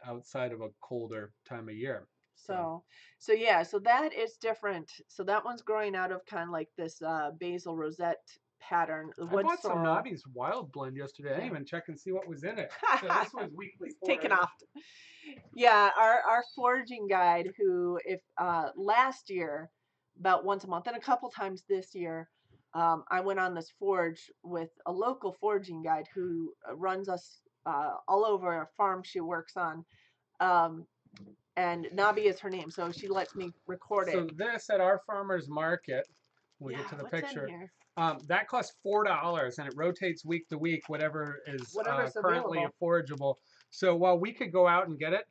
outside of a colder time of year. So So yeah, so that is different. So that one's growing out of kind of like this basil rosette pattern, the I wood bought some sorrel. Nobby's Wild Blend yesterday. I didn't Yeah. even check and see what was in it. So this was weekly It's taken forage. off. Yeah, our foraging guide who if last year about once a month and a couple times this year I went on this forage with a local foraging guide who runs us all over a farm she works on. Um, and Nabi is her name, so she lets me record it. So this at our farmers market, when we get Yeah, to the what's in picture, here? that costs $4, and it rotates week to week, whatever is Whatever's currently available. forageable. So while we could go out and get it,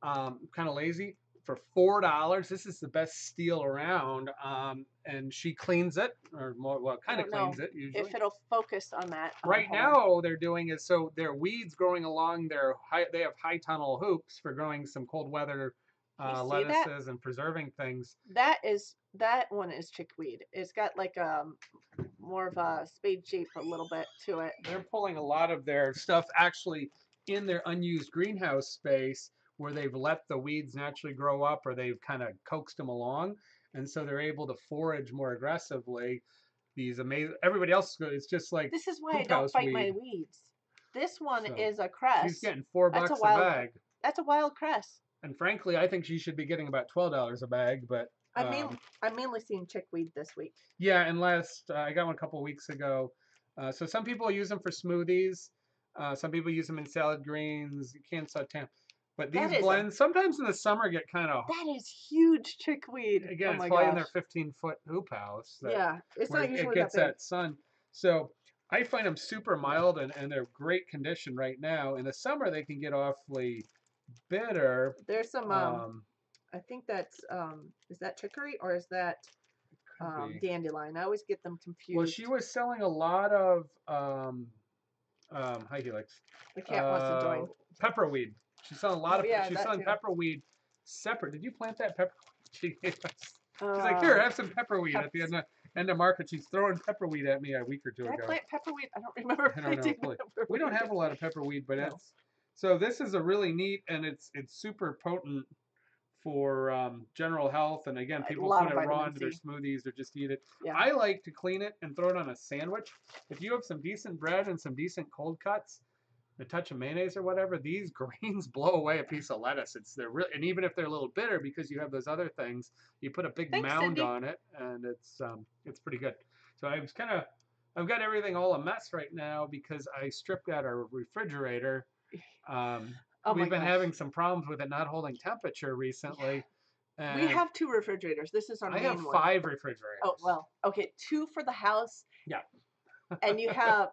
kind of lazy, for $4, this is the best steal around. And she cleans it, or more, well, I kind of don't know cleans it usually. if it'll focus on that. Right Hold on. now, they're doing is so their weeds growing along their high. They have high tunnel hoops for growing some cold weather Can you see that? lettuces and preserving things. That one is chickweed. It's got like more of a spade shape a little bit to it. They're pulling a lot of their stuff actually in their unused greenhouse space where they've let the weeds naturally grow up or they've kind of coaxed them along, and so they're able to forage more aggressively. These amazing. Everybody else is just like This is why I hoop don't house fight my weed. weeds. This one So is a she's cress. getting $4 That's a a wild. bag. That's a wild cress. And frankly, I think she should be getting about $12 a bag. But I'm mainly seeing chickweed this week. yeah, and I got one a couple of weeks ago. So some people use them for smoothies. Some people use them in salad greens. You can't saute 'em. But these blends sometimes in the summer get kind of. That is huge chickweed. Again, Oh it's my probably in gosh. their 15-foot hoop house. Yeah, it's Where not it usually gets that big. that sun. So I find them super mild and they're great condition right now. In the summer, they can get awfully bitter. There's some I think that's is that chicory or is that dandelion? I always get them confused. Well, she was selling a lot of helix. The cat wants to join. Pepperweed. She's selling a lot of. Yeah, She's that selling too. pepperweed separate. Did you plant that pepper? She gave us. She's Uh, like, here, have some pepperweed at the end of market. She's throwing pepperweed at me a week or two Did ago. I plant pepperweed? I don't remember I don't know. planting pepperweed. We don't have a lot of pepperweed, but No. it's so this is a really neat and it's super potent for general health. And again, people put it raw into their smoothies or just eat it. Yeah. I like to clean it and throw it on a sandwich. If you have some decent bread and some decent cold cuts, a touch of mayonnaise or whatever, these greens blow away a piece of lettuce. They're really, and even if they're a little bitter because you have those other things, you put a big mound on it, and it's pretty good. So I've got everything all a mess right now because I stripped out our refrigerator. We've been having some problems with it not holding temperature recently. Yeah. We have 2 refrigerators. This is our main one. I have 5 refrigerators. Oh, well, okay, 2 for the house. Yeah. And you have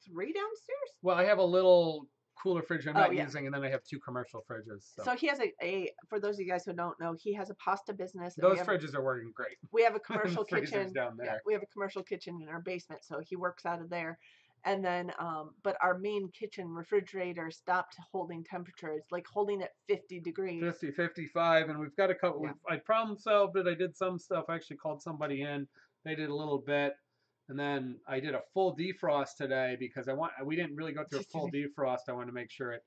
3 downstairs? Well, I have a little cooler fridge I'm not using, and then I have 2 commercial fridges. So he has a for those of you guys who don't know, he has a pasta business. Those fridges are working great. We have a commercial kitchen down there. Yeah, we have a commercial kitchen in our basement, so he works out of there. And then, but our main kitchen refrigerator stopped holding temperature. It's like holding at 50 degrees. 50, 55, and we've got a couple. Yeah. I problem solved it. I did some stuff. I actually called somebody in. They did a little bit. And then I did a full defrost today because we didn't really go through a full defrost. I wanted to make sure it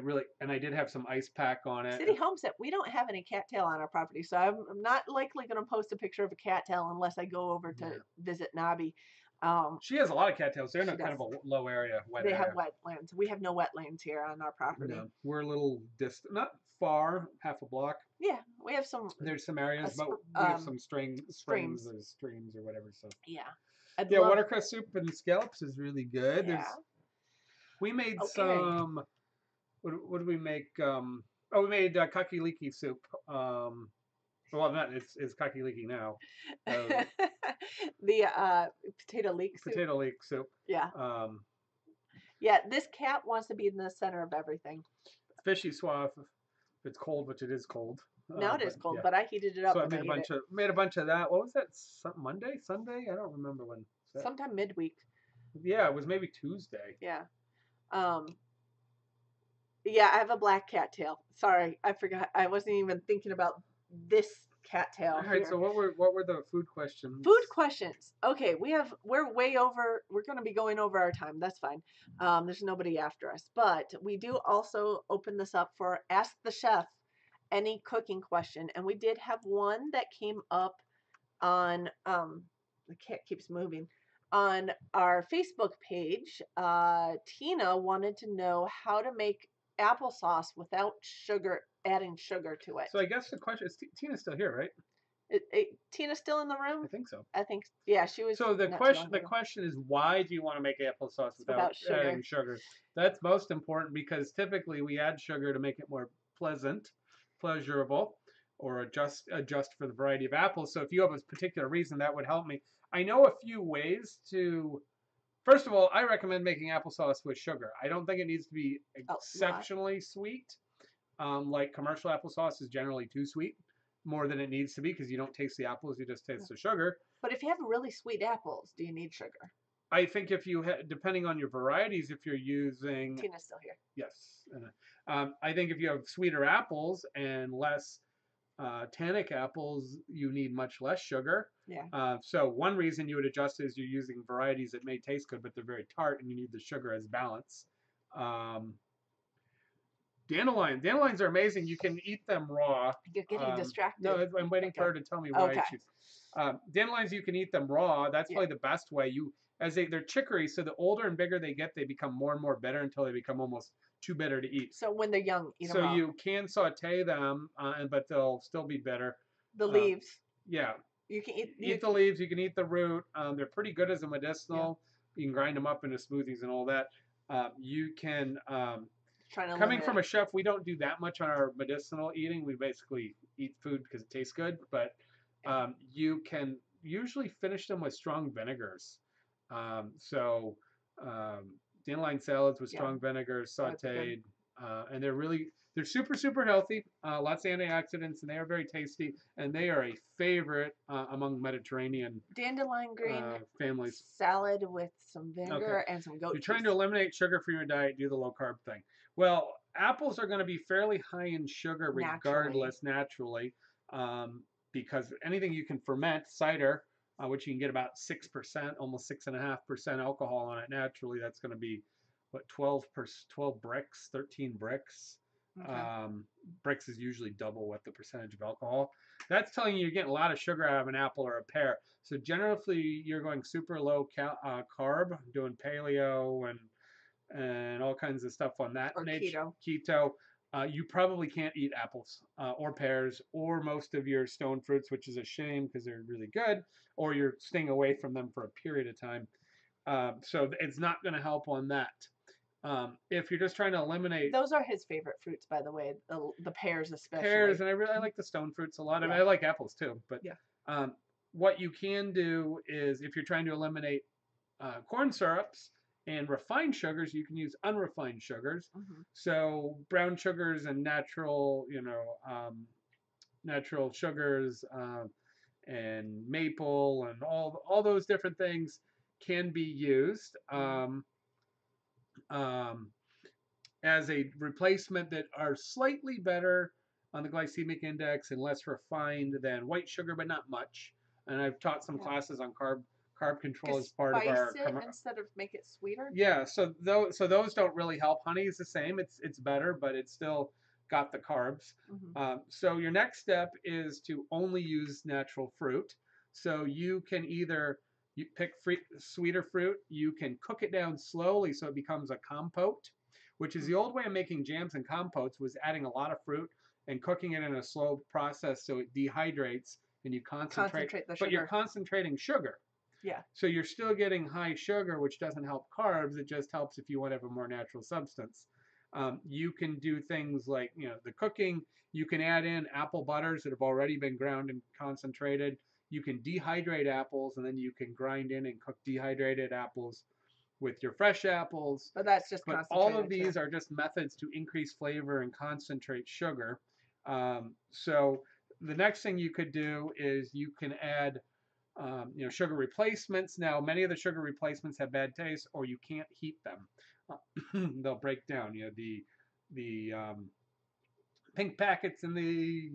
really, and I did have some ice pack on it. City Homestead, we don't have any cattail on our property, so I'm not likely going to post a picture of a cattail unless I go over to visit Nabi. She has a lot of cattails. They're in kind of a low area, wet area. They have wetlands. We have no wetlands here on our property. No, we're a little distant, not far, half a block. Yeah, we have some. There's some areas, but we have some springs or streams or whatever. So yeah. Watercress soup and scallops is really good. Yeah. We made some. What did we make? We made kakiliki soup. Well, it's kakiliki now. The potato leek soup. Potato leek soup. Yeah. Yeah, this cat wants to be in the center of everything. Fishy swap. If it's cold, which it is cold. Now it is cold, but I heated it up. So I made a bunch of that. What was that? Monday, Sunday? I don't remember when. Sometime midweek. Yeah, it was maybe Tuesday. Yeah. Yeah, I have a black cattail. Sorry, I forgot. I wasn't even thinking about this cattail All right. here. So what were the food questions? Food questions. Okay, we're way over. We're going to be going over our time. That's fine. There's nobody after us, but we do also open this up for Ask the Chef any cooking question, and we did have one that came up on the cat keeps moving on our Facebook page. Tina wanted to know how to make applesauce without adding sugar to it. So I guess the question is, Tina's still here, right? Tina's still in the room? I think so. I think, yeah, she was. So the not too long question is, why do you want to make applesauce without sugar. adding sugar? That's most important because typically we add sugar to make it more pleasurable, or adjust for the variety of apples. So if you have a particular reason, that would help me. I know a few ways to. First of all, I recommend making applesauce with sugar. I don't think it needs to be exceptionally sweet. Like commercial applesauce is generally too sweet, more than it needs to be, because you don't taste the apples, you just taste the sugar. But if you have really sweet apples, do you need sugar? I think if you depending on your varieties, if you're using. Tina's still here. Yes. I think if you have sweeter apples and less tannic apples, you need much less sugar. Yeah. So one reason you would adjust is you're using varieties that may taste good, but they're very tart, and you need the sugar as balance. Dandelions are amazing. You can eat them raw. You're getting distracted. No, I'm waiting for her to tell me why she's. Dandelions, you can eat them raw. That's probably the best way. They're chicory, so the older and bigger they get, they become more and more bitter until they become almost too bitter to eat. So when they're young, eat them So raw. you can saute them, but they'll still be bitter. The leaves. Yeah. You can eat the leaves. You can eat the root. They're pretty good as a medicinal. Yeah. You can grind them up into smoothies and all that. You can. Coming from a chef, we don't do that much on our medicinal eating. We basically eat food because it tastes good, but you can usually finish them with strong vinegars. Dandelion salads with strong vinegars, sauteed, and they're super healthy. Lots of antioxidants, and they are very tasty, and they are a favorite among Mediterranean dandelion green families. Salad with some vinegar and some goat cheese. You're trying to eliminate sugar from your diet, do the low carb thing. Well, apples are going to be fairly high in sugar regardless, naturally, because anything you can ferment, cider, which you can get about 6%, almost 6.5% alcohol on it naturally, that's going to be, 12 bricks, 13 bricks. Okay. Bricks is usually double what the percentage of alcohol. That's telling you you're getting a lot of sugar out of an apple or a pear. So generally, you're going super low carb, doing paleo and all kinds of stuff on that. Or keto. Keto. You probably can't eat apples or pears or most of your stone fruits, which is a shame because they're really good, or you're staying away from them for a period of time. So it's not going to help on that. If you're just trying to eliminate, those are his favorite fruits, by the way, the pears especially. Pears, and I like the stone fruits a lot. I like apples too, but what you can do is if you're trying to eliminate corn syrups and refined sugars, you can use unrefined sugars. Mm-hmm. So brown sugars and natural sugars and maple and all those different things can be used. As a replacement that are slightly better on the glycemic index and less refined than white sugar, but not much. And I've taught some classes on carb control as part of our. Instead of make it sweeter. Yeah, so those don't really help. Honey is the same; it's better, but it's still got the carbs. Mm-hmm. So your next step is to only use natural fruit. So you can either pick sweeter fruit. You can cook it down slowly so it becomes a compote, which is the old way of making jams and compotes, was adding a lot of fruit and cooking it in a slow process so it dehydrates and you concentrate the sugar. But you're concentrating sugar. Yeah. So you're still getting high sugar, which doesn't help carbs. It just helps if you want to have a more natural substance. You can do things like, the cooking. You can add in apple butters that have already been ground and concentrated. You can dehydrate apples, and then you can grind in and cook dehydrated apples with your fresh apples. But that's just all of these are just methods to increase flavor and concentrate sugar. So the next thing you could do is you can add sugar replacements. Now, many of the sugar replacements have bad taste, or you can't heat them. They'll break down. The pink packets in the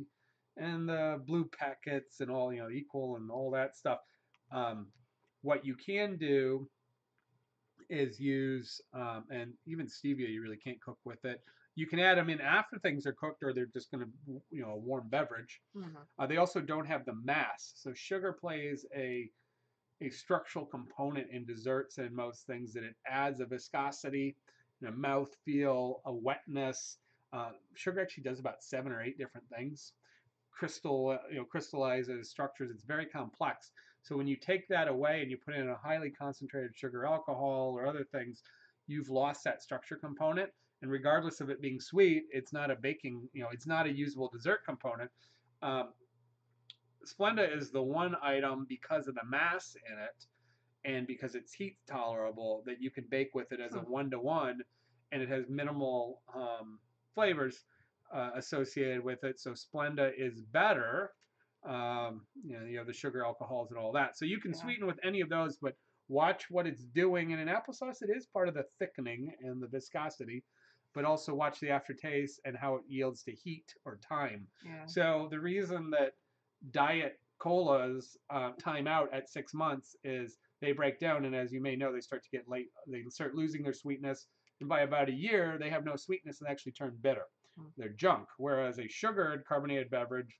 and the blue packets and all, equal and all that stuff. Um, what you can do is use, and even stevia, you really can't cook with it. You can add them in after things are cooked, or they're just going to, a warm beverage. Mhm. They also don't have the mass, so sugar plays a structural component in desserts and most things, that it adds a viscosity, a mouth feel, a wetness. Sugar actually does about 7 or 8 different things. Crystallizes structures. It's very complex. So when you take that away and you put in a highly concentrated sugar alcohol or other things, you've lost that structure component. And regardless of it being sweet, it's not a baking, it's not a usable dessert component. Um, Splenda is the one item, because of the mass in it and because it's heat tolerable, that you can bake with it as a Hmm. 1-to-1, and it has minimal flavors associated with it. So Splenda is better. You have the sugar alcohols and all that. So you can Yeah. sweeten with any of those, but watch what it's doing. And in applesauce, it is part of the thickening and the viscosity, but also watch the aftertaste and how it yields to heat or time. Yeah. So the reason that diet colas time out at 6 months is they break down, and as you may know, they start to get late. They start losing their sweetness, and by about a year, they have no sweetness and actually turn bitter. They're junk. Whereas a sugared carbonated beverage,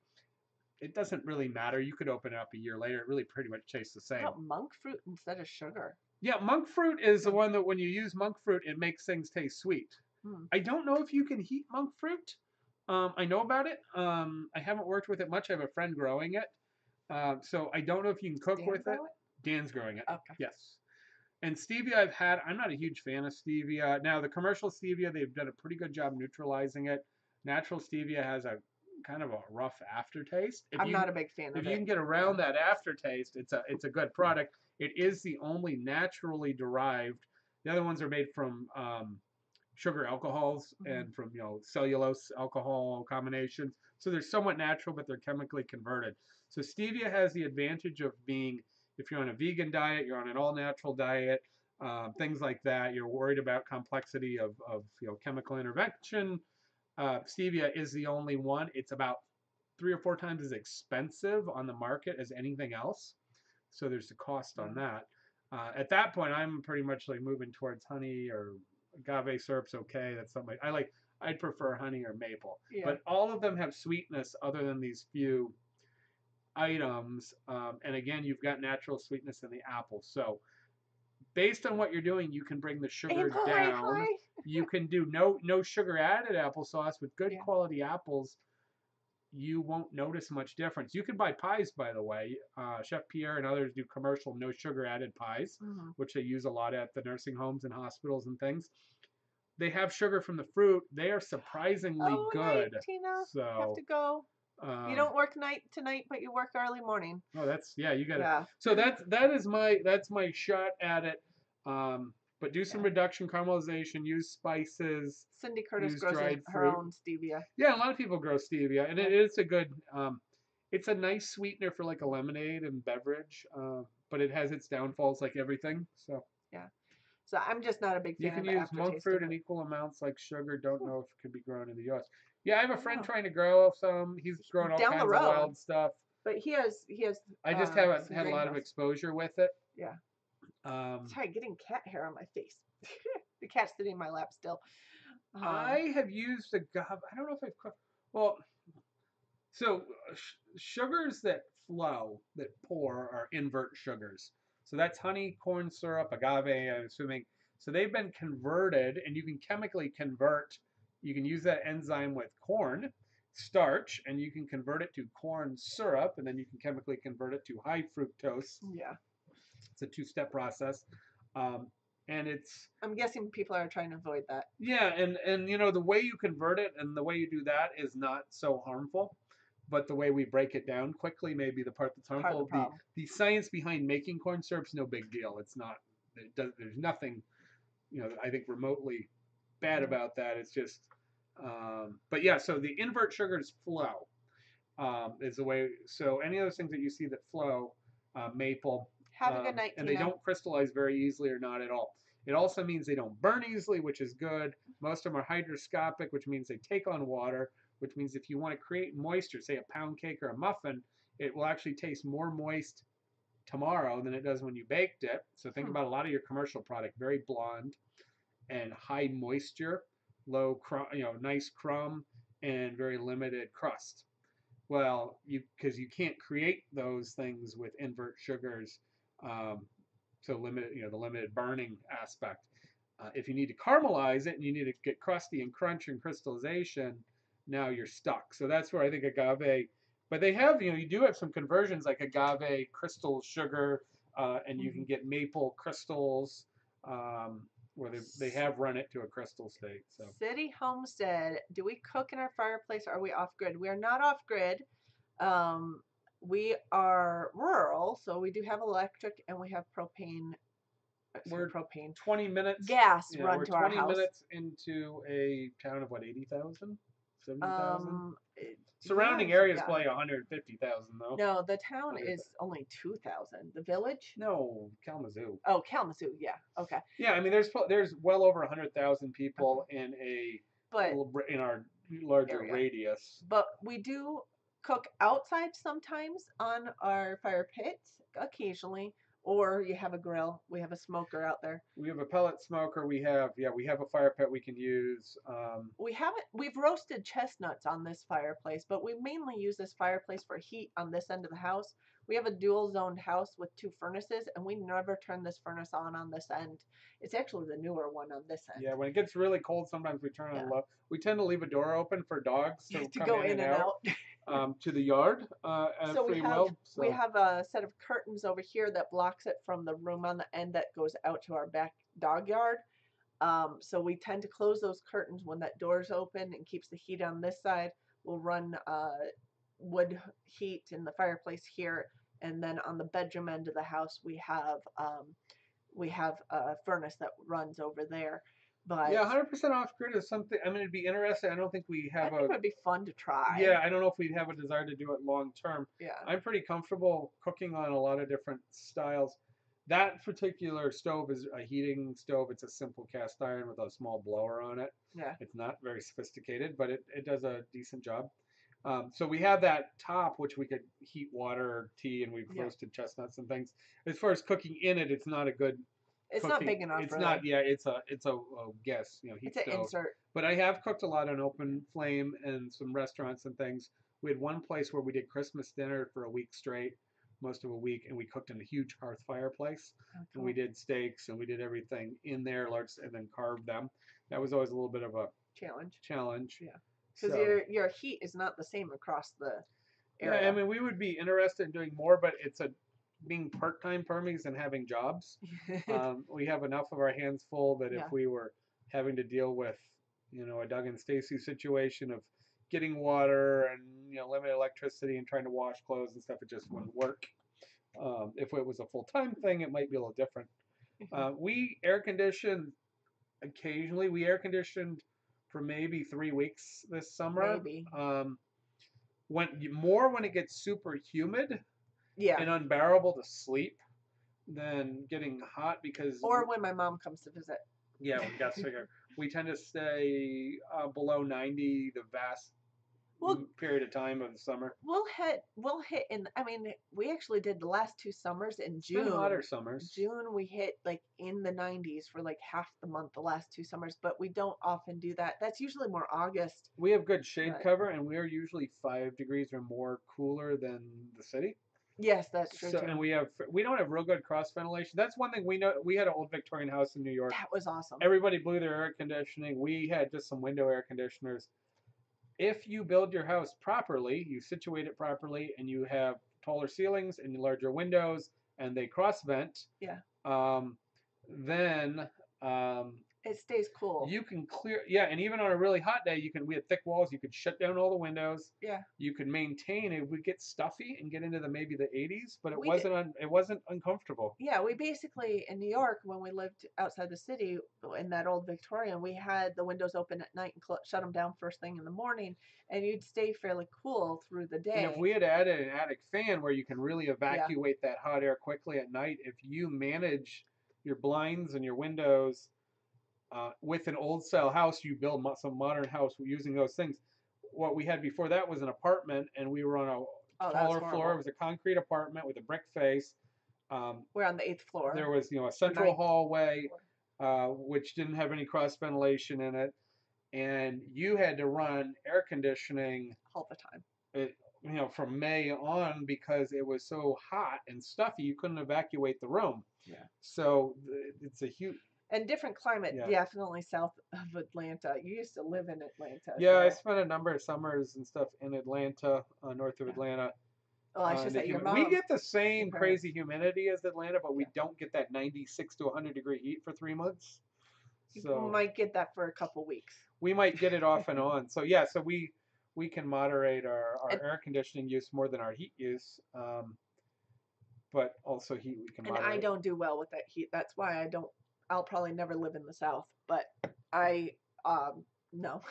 it doesn't really matter. You could open it up a year later; it really pretty much tastes the same. What about monk fruit instead of sugar? Yeah, monk fruit is the one that when you use monk fruit, it makes things taste sweet. Hmm. I don't know if you can heat monk fruit. I know about it. I haven't worked with it much. I have a friend growing it. So I don't know if you can cook with it. Dan's growing it. Okay. Yes. And stevia I've had. I'm not a huge fan of stevia. Now the commercial stevia, they've done a pretty good job neutralizing it. Natural stevia has a kind of a rough aftertaste. I'm not a big fan of If it. you can get around that aftertaste, it's a good product. It is the only naturally derived. The other ones are made from sugar alcohols and from cellulose alcohol combinations. So they're somewhat natural, but they're chemically converted. So stevia has the advantage of being, if you're on a vegan diet, you're on an all natural diet, things like that. You're worried about complexity of chemical intervention. Stevia is the only one. It's about 3 or 4 times as expensive on the market as anything else. So there's a cost on that. At that point, I'm pretty much like moving towards honey, or agave syrup's okay. That's something I like. I'd prefer honey or maple. Yeah. But all of them have sweetness other than these few items. And again, you've got natural sweetness in the apple. So based on what you're doing, you can bring the sugar down. You can do no sugar added applesauce with good quality apples. You won't notice much difference. You can buy pies, by the way. Chef Pierre and others do commercial no sugar added pies, which they use a lot at the nursing homes and hospitals and things. They have sugar from the fruit. They are surprisingly good. Night, Tina. So have to go. You don't work night tonight, but you work early morning. Oh, you got it. So that's my shot at it. But do some reduction, caramelization, use spices. Cindy Curtis grows her own stevia. Yeah, a lot of people grow stevia, and it's a good, it's a nice sweetener for like a lemonade and beverage. But it has its downfalls like everything. So yeah. So I'm just not a big fan. You can use monk fruit in equal amounts like sugar. Don't know if it can be grown in the U.S. Yeah, I have a friend trying to grow some. He's grown all kinds of wild stuff. But he has. I just haven't had a lot of exposure with it. Yeah. Sorry, getting cat hair on my face. The cat's sitting in my lap still. I have used agave. I don't know if I've. Well, so sugars that flow, that pour, are invert sugars. So that's honey, corn syrup, agave, I'm assuming. So they've been converted, and you can chemically convert. You can use that enzyme with corn starch, and you can convert it to corn syrup, and then you can chemically convert it to high fructose. Yeah. It's a 2-step process. And it's... I'm guessing people are trying to avoid that. Yeah, and the way you convert it and the way you do that is not so harmful. But the way we break it down quickly may be the part that's harmful. The science behind making corn syrup's no big deal. It's not. There's nothing, I think remotely bad about that. It's just, but yeah. So the invert sugars flow is the way. So any of those things that you see that flow, maple. Have a good night, and Tina. They don't crystallize very easily or not at all. It also means they don't burn easily, which is good. Most of them are hygroscopic, which means they take on water. which means if you want to create moisture, say a pound cake or a muffin, it will actually taste more moist tomorrow than it does when you baked it. So think Hmm. about a lot of your commercial product, very blonde and high moisture, low crumb, nice crumb and very limited crust. Well, because you can't create those things with invert sugars, um, so limited, the limited burning aspect. If you need to caramelize it and you need to get crusty and crunch and crystallization, now you're stuck. So that's where I think agave, but they have, you do have some conversions like agave crystal sugar, and you can Mhm. get maple crystals, where they have run it to a crystal state. So City Homestead, do we cook in our fireplace or are we off grid? We are not off grid. Um, we are rural, so we do have electric and we have we're propane, 20 minutes, gas yeah, run we're to our 20 house. minutes into a town of what, 80,000, 70,000. Yeah, Surrounding areas yeah. probably 150,000 though. No, the town 100. is only 2,000. The village? No, Kalamazoo. Oh, Kalamazoo. Yeah. Okay. Yeah, I mean there's well over 100,000 Okay. people in But in our larger area. radius. But we do cook outside sometimes on our fire pit, occasionally, or you have a grill. We have a smoker out there. We have a pellet smoker. We have a fire pit we can use. We've roasted chestnuts on this fireplace, but we mainly use this fireplace for heat on this end of the house. We have a dual zoned house with two furnaces, and we never turn this furnace on this end. It's actually the newer one on this end. Yeah, when it gets really cold, sometimes we turn on Yeah. low. We tend to leave a door open for dogs to To come go in in and and out, out. to the yard, at So free will. we So have a set of curtains over here that blocks it from the room on the end that goes out to our back dog yard. So we tend to close those curtains when that door's open and keeps the heat on this side. We'll run wood heat in the fireplace here, and then on the bedroom end of the house we have a furnace that runs over there. But yeah, 100% off grid is something. I mean, it'd be interesting. I don't think we I have think a it would be fun to try. Yeah, I don't know if we'd have a desire to do it long term. Yeah. I'm pretty comfortable cooking on a lot of different styles. That particular stove is a heating stove. It's a simple cast iron with a small blower on it. Yeah. It's not very sophisticated, but it does a decent job. So we have that top, which we could heat water or tea, and we've Yeah. roasted chestnuts and things. As far as cooking in it, it's not a good It's not cooking. big enough, It's really. not. Yeah, it's a guess. Heat It's an stove. insert. But I have cooked a lot on open flame and some restaurants and things. We had one place where we did Christmas dinner for a week straight, most of a week, and we cooked in a huge hearth fireplace. Oh, And we cool. did steaks and we did everything in there, large, and then carved them. That was always a little bit of a challenge. Yeah. Because So your heat is not the same across the yeah, I area. mean, we would be interested in doing more, but it's being part-time Permies and having jobs. We have enough of our hands full that if Yeah. we were having to deal with, a Doug and Stacy situation of getting water and limited electricity and trying to wash clothes and stuff, it just wouldn't work. If it was a full-time thing, it might be a little different. We air condition occasionally. We air conditioned for maybe 3 weeks this summer. Maybe. When it gets super humid Yeah. and unbearable to sleep than getting hot because Or when my mom comes to visit. yeah, we got to figure we tend to stay below 90 the vast Well, period of time of the summer. we'll hit in. I mean, we actually did the last 2 summers in It's been June. hotter summers. June we hit like in the 90s for like half the month the last 2 summers, but we don't often do that. That's usually more August. We have good shade But cover, and we are usually 5 degrees or more cooler than the city. yes, that's true So, too. and we don't have real good cross ventilation. That's one thing we know. We had an old Victorian house in New York. That was awesome. Everybody blew their air conditioning. We had just some window air conditioners. If you build your house properly, you situate it properly, and you have taller ceilings and larger windows, and they cross vent, Yeah. then It stays cool. you can clear. Yeah, and even on a really hot day, we had thick walls. You could shut down all the windows. Yeah. You could maintain. It would get stuffy and get into maybe the 80s, but We did. it wasn't uncomfortable. Yeah, we basically in New York when we lived outside the city in that old Victorian, we had the windows open at night and shut them down first thing in the morning, and you'd stay fairly cool through the day. And if we had added an attic fan where you can really evacuate that hot air quickly at night, if you manage your blinds and your windows with an old style house, you build some modern house using those things. what we had before that was an apartment, and we were on a Oh, that was taller floor. It horrible. was a concrete apartment with a brick face. We're on the 8th There floor was, a or central ninth hallway, floor which didn't have any cross ventilation in it, and you had to run air conditioning, all the time. uh, from May on because it was so hot and stuffy you couldn't evacuate the room. Yeah. So it's a huge. And different climate, Yeah. definitely south of Atlanta. You used to live in Atlanta, Yeah, I so. spent a number of summers and stuff in Atlanta, north of Yeah. Atlanta. Well, I should say your We mom, get the your same parents. crazy humidity as Atlanta, but we Yeah. don't get that 96 to 100-degree heat for 3 months. You So might get that for a couple weeks. we might get it off and on. So yeah, so we can moderate our And air conditioning use more than our heat use, but also heat we can and I moderate. don't do well with that heat. That's why I'll probably never live in the South, but I no.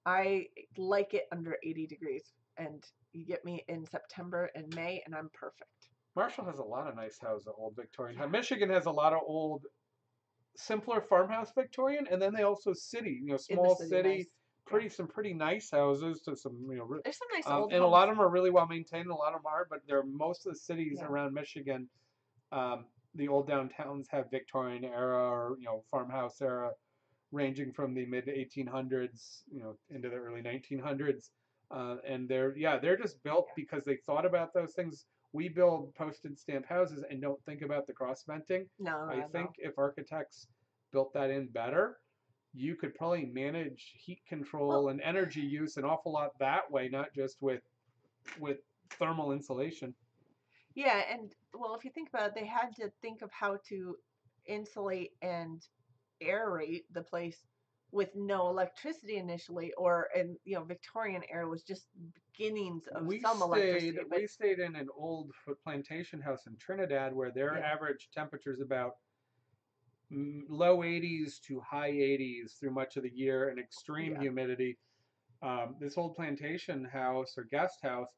I like it under 80 degrees, and you get me in September and May and I'm perfect. Marshall has a lot of nice houses, old Victorian. Yeah. Michigan has a lot of old, simpler farmhouse Victorian, and then they also city, In the small city, nice. city, some pretty nice houses to some, There's some nice old and a homes. lot of them are really well maintained. A lot of them are, but they're most of the cities Yeah. around Michigan. The old downtowns have Victorian era or farmhouse era, ranging from the mid 1800s, into the early 1900s, and they're just built because they thought about those things. We build postage stamp houses and don't think about the cross venting. No, I no, think no. if architects built that in better, you could probably manage heat control Well, and energy use an awful lot that way, not just with thermal insulation. yeah, and well, if you think about it, they had to think of how to insulate and aerate the place with no electricity initially, or and Victorian era was just beginnings of We some stayed electricity, but we stayed in an old plantation house in Trinidad where their yeah, average temperature is about low 80s to high 80s through much of the year and extreme yeah, humidity. This old plantation house or guest house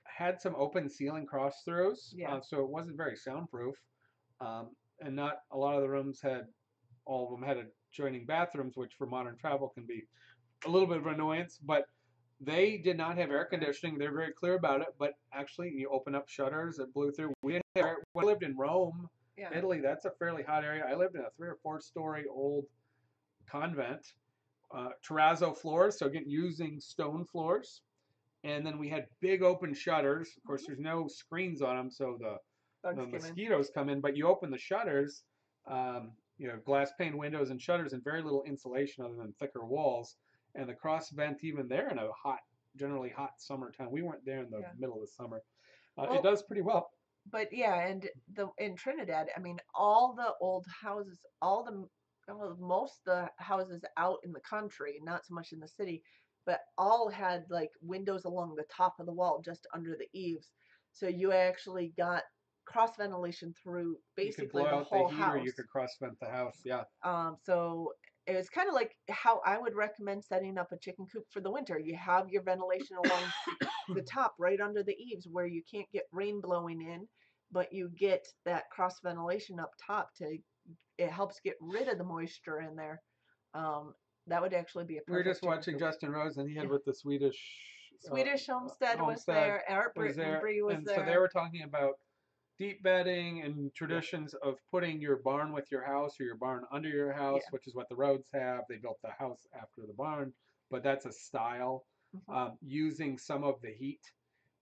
had some open ceiling cross throws, yeah, so it wasn't very soundproof. Um, and not a lot of the rooms had, all of them had adjoining bathrooms, which for modern travel can be a little bit of an annoyance, but they did not have air conditioning. They're very clear about it, but actually, you open up shutters, it blew through. We lived in Rome, yeah. Italy. That's a fairly hot area. I lived in a 3 or 4 story old convent, terrazzo floors, so again, using stone floors. And then we had big open shutters. Of course, there's no screens on them, so Bugs the came in. mosquitoes come in, but you open the shutters, glass pane windows and shutters, and very little insulation other than thicker walls. And the cross vent, even there in a generally hot summertime, we weren't there in the Yeah. middle of the summer. Well, It does pretty well. but yeah, and in Trinidad, I mean, all the old houses, most of the houses out in the country, not so much in the city, but all had like windows along the top of the wall, just under the eaves. So you actually got cross ventilation through You could basically blow the out the whole heat, or you house. could cross vent the house. Yeah. So it was kind of like how I would recommend setting up a chicken coop for the winter. You have your ventilation along the top, right under the eaves, where you can't get rain blowing in, but you get that cross ventilation up top it helps get rid of the moisture in there. Um, that would actually be a We were perfect just chicken watching coop. Justin Rose, and he had Yeah. with the Swedish Swedish Homestead was homestead there. Art was Britain there, Bree was and so they there. were talking about deep bedding and Yeah. traditions of putting your barn with your house or your barn under your house, Yeah. which is what the Rhodes have. They built the house after the barn, but that's a style. Mm-hmm. Using some of the heat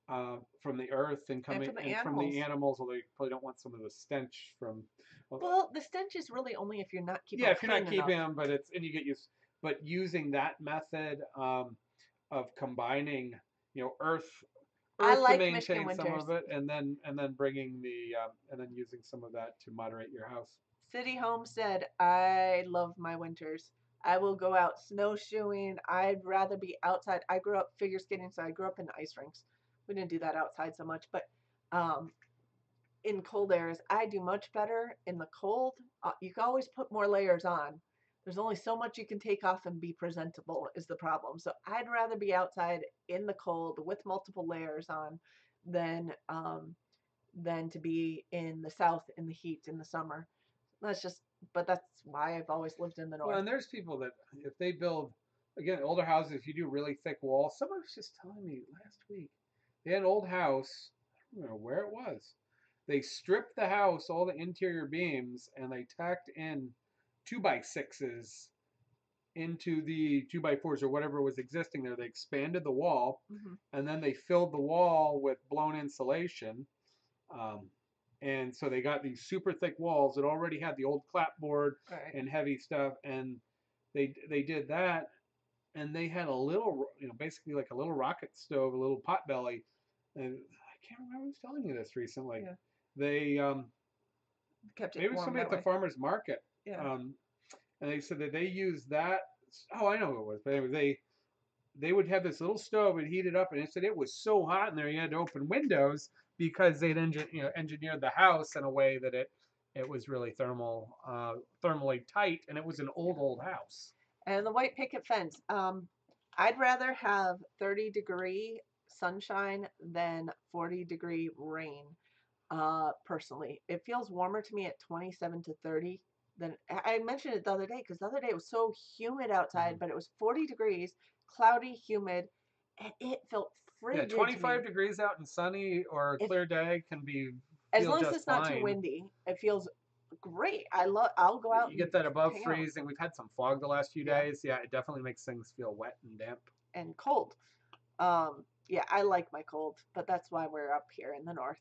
from the earth and And coming from the and from the animals. animals, although you probably don't want some of the stench from. Well, the stench is really only if you're not keeping Yeah, them if you're clean not keeping enough. them, but and you get used. But using that method of combining, earth I to like Michigan maintain some winters. of it, and then bringing and then using some of that to moderate your house. City Homestead, I love my winters. I will go out snowshoeing. I'd rather be outside. I grew up figure skating, so I grew up in ice rinks. We didn't do that outside so much, but um, in cold areas, I do much better in the cold. You can always put more layers on. There's only so much you can take off and be presentable is the problem. So I'd rather be outside in the cold with multiple layers on than to be in the south in the heat in the summer. That's just, but that's why I've always lived in the Well, north. and there's people that if they build again, older houses, you do really thick walls. Someone was just telling me last week they had an old house. I don't know where it was. They stripped the house, all the interior beams, and they tacked in 2x6s into the 2x4s or whatever was existing there. They expanded the wall, Hmm. and then they filled the wall with blown insulation. Um, and so they got these super thick walls that already had the old clapboard Right. and heavy stuff, and they did that, and they had a little, basically like a little rocket stove, a little pot belly, and I can't remember who's telling me this recently. Yeah. They Kept it maybe warm somebody that at the way. farmers market, Yeah. um, and they said that they used that. Oh, I know who it was, but anyway, they would have this little stove and heat it up, and they said it was so hot in there you had to open windows because they'd engineered the house in a way that it was really thermally tight, and it was an old house. And the white picket fence. I'd rather have 30-degree sunshine than 40-degree rain. Personally, it feels warmer to me at 27 to 30 than I mentioned it the other day because the other day it was so humid outside, Mhm. but it was 40 degrees, cloudy, humid, and it felt Yeah, frigid to 25 me. degrees out and sunny or a If clear day can be as feel long as just it's not too fine. windy, it feels great. I'll go out You and get that above hang out. freezing. We've had some fog the last few Yeah, days. Yeah, it definitely makes things feel wet and damp. and cold. Yeah, I like my cold, but that's why we're up here in the north.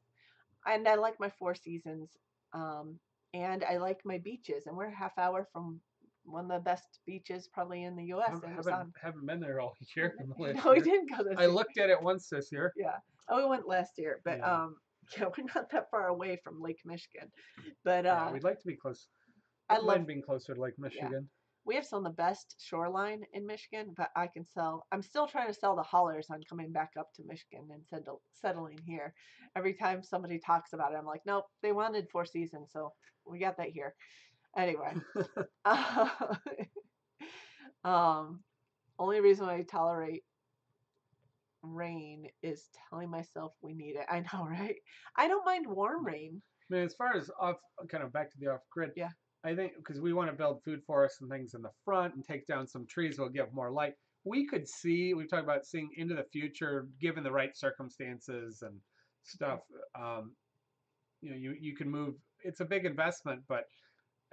And I like my four seasons. Um, and I like my beaches, and we're a half hour from one of the best beaches probably in the U.S. I and it's haven't on. haven't been there all year in the last No, we year. didn't go this I year. looked at it once this year. Yeah. Oh, we went last year, but Yeah, yeah, we're not that far away from Lake Michigan. But yeah, we'd like to be close. I Wouldn't love, mind being closer to Lake yeah. Michigan. We have some of the best shoreline in Michigan, but I can sell. I'm still trying to sell the haulers on coming back up to Michigan and settling here. Every time somebody talks about it, I'm like, nope, they wanted four seasons, so we got that here. Anyway, um, only reason I tolerate rain is telling myself we need it. I know, right? I don't mind warm rain. I mean, as far as off, kind of back to the off grid, Yeah, I think because we want to build food forests and things in the front and take down some trees will give more light. We could see, we've talked about seeing into the future, given the right circumstances and stuff. Um, you can move. It's a big investment, but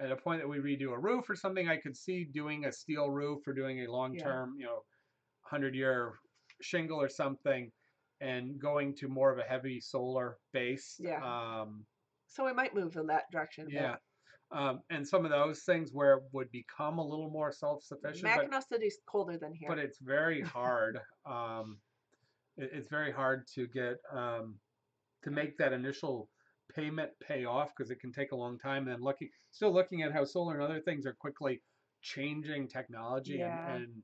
at a point that we redo a roof or something, I could see doing a steel roof or doing a long yeah, term, 100-year shingle or something, and going to more of a heavy solar based. yeah. So we might move in that direction a bit. Yeah. And some of those things where it would become a little more self-sufficient, Mackinac City's colder than but here. it's very hard. It's very hard to get to make that initial payment pay off because it can take a long time. And then still looking at how solar and other things are quickly changing technology, Yeah, and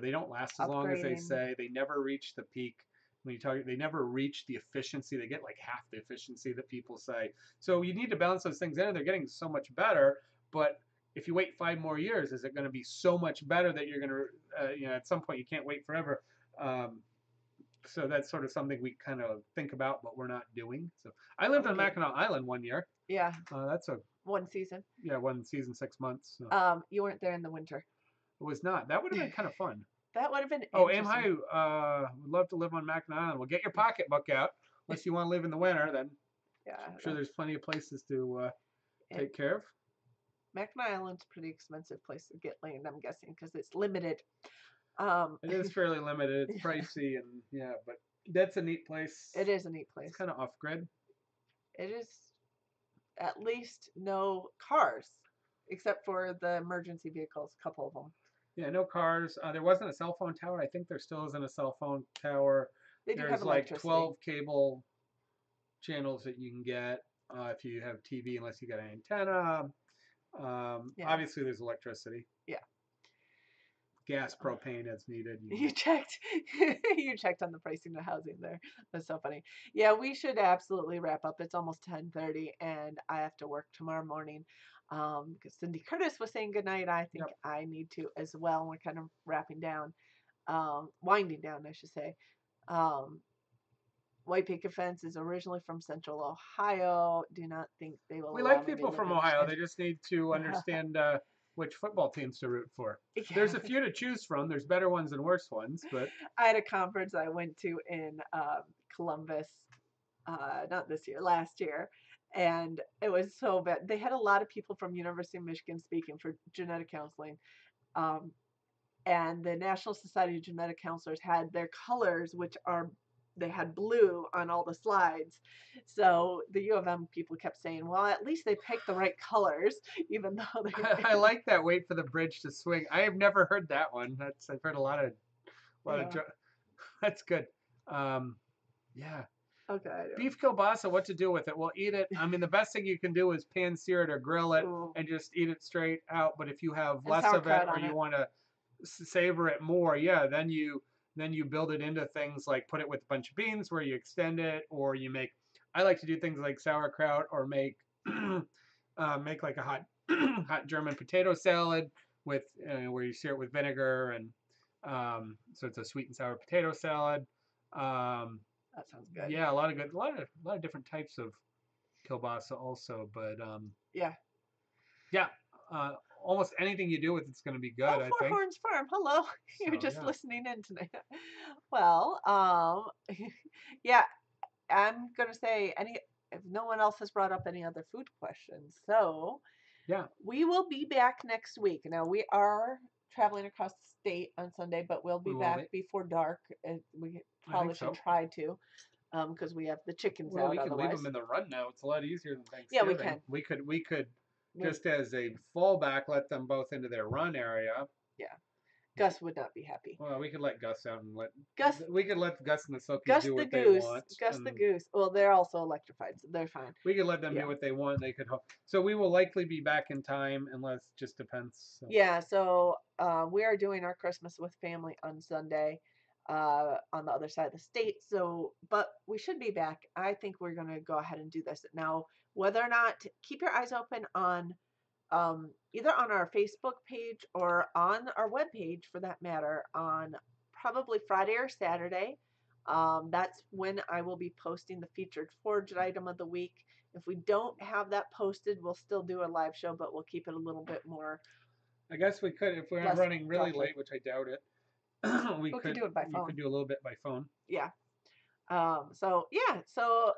they don't last as long as they upgrading. say. They never reach the peak. When you talk, they never reach the efficiency. They get like half the efficiency that people say. So you need to balance those things in, and they're getting so much better. But if you wait 5 more years, is it going to be so much better that you're going to, at some point you can't wait forever? Um, so that's sort of something we kind of think about, but we're not doing. So I lived on Okay. Mackinac Island one year. Yeah, That's a one season. yeah, one season, 6 months. So You weren't there in the winter. it was not. That would have been kind of fun. That would have been Oh, aim interesting. high. Would love to live on Mackinac Island. Well, get your pocketbook out. Unless you want to live in the winter, then Yeah, I'm sure there's plenty of places to take care of. Mackinac Island's a pretty expensive place to get land, I'm guessing, because it's limited. Um, It is fairly limited. It's pricey, and yeah, but that's a neat place. it is a neat It's place. kind of off grid. It is at least no cars, except for the emergency vehicles, a couple of them. Yeah, no cars. There wasn't a cell phone tower. I think there still isn't a cell phone tower. They do have There's like electricity. 12 cable channels that you can get if you have TV, unless you got an antenna. Yeah, Obviously, there's electricity, yeah. gas, So propane as needed. you checked, you checked on the pricing of housing there. That's so funny. Yeah, we should absolutely wrap up. It's almost 10:30, and I have to work tomorrow morning. Because Cindy Curtis was saying goodnight. I think Yep. I need to as well. We're kind of wrapping down, winding down, I should say. Um, White Picket Fence is originally from Central Ohio. Do not think they will We allow like me to people live from in Ohio. Michigan. They just need to understand. which football teams to root for. There's Yeah. a few to choose from. There's better ones and worse ones, but I had a conference I went to in Columbus, not this year, last year, and it was so bad. They had a lot of people from University of Michigan speaking for genetic counseling, um, and the National Society of Genetic Counselors had their colors, which are they had blue on all the slides. So the U of M people kept saying, "Well, at least they picked the right colors," even though they. I like that. Wait for the bridge to swing. I have never heard that one. I've heard a lot of. Yeah. That's good. Um, yeah. Okay. Beef kielbasa, what to do with it? Well, eat it. I mean, the best thing you can do is pan sear it or grill it Ooh. and just eat it straight out. But if you have And less of it sauerkraut or on you it. want to savor it more, yeah, then you build it into things like put it with a bunch of beans where you extend it, or you make. I like to do things like sauerkraut or make make like a hot hot German potato salad with where you sear it with vinegar and so it's a sweet and sour potato salad. Um, That sounds good. yeah, a lot of good, a lot of different types of kielbasa also, but Yeah. yeah, uh, almost anything you do with it's going to be good, Oh, I Four think. Horns Farm. Hello. You're So just yeah, listening in tonight. Well, yeah, I'm gonna say any if no one else has brought up any other food questions. So yeah, we will be back next week. Now we are traveling across the state on Sunday, but we'll we be will back be. before dark. And we I think probably should so. try to, because we have the chickens Well, out we could leave otherwise. them in the run now. It's a lot easier than Yeah, we Thanksgiving. can. We could We, just as a fallback let them both into their run area. yeah, Gus would not be happy. Well, we could let Gus out and Gus, we could let Gus and the Silkies Gus do the what they goose, want, Gus the and goose. Well, they're also electrified, so they're fine. we could let them Yeah. do what they want. They could so we will likely be back in time, unless just depends. So. Yeah, so we are doing our Christmas with family on Sunday on the other side of the state. So, but we should be back. I think we're going to go ahead and do this. Now, whether or not, keep your eyes open on either on our Facebook page or on our webpage for that matter on probably Friday or Saturday. That's when I will be posting the featured foraged item of the week. If we don't have that posted, we'll still do a live show, but we'll keep it a little bit more I guess we could, if we're not less running really directly. late, which I doubt it. we We could could do it by you could phone. do a little bit by phone. Yeah. So yeah, so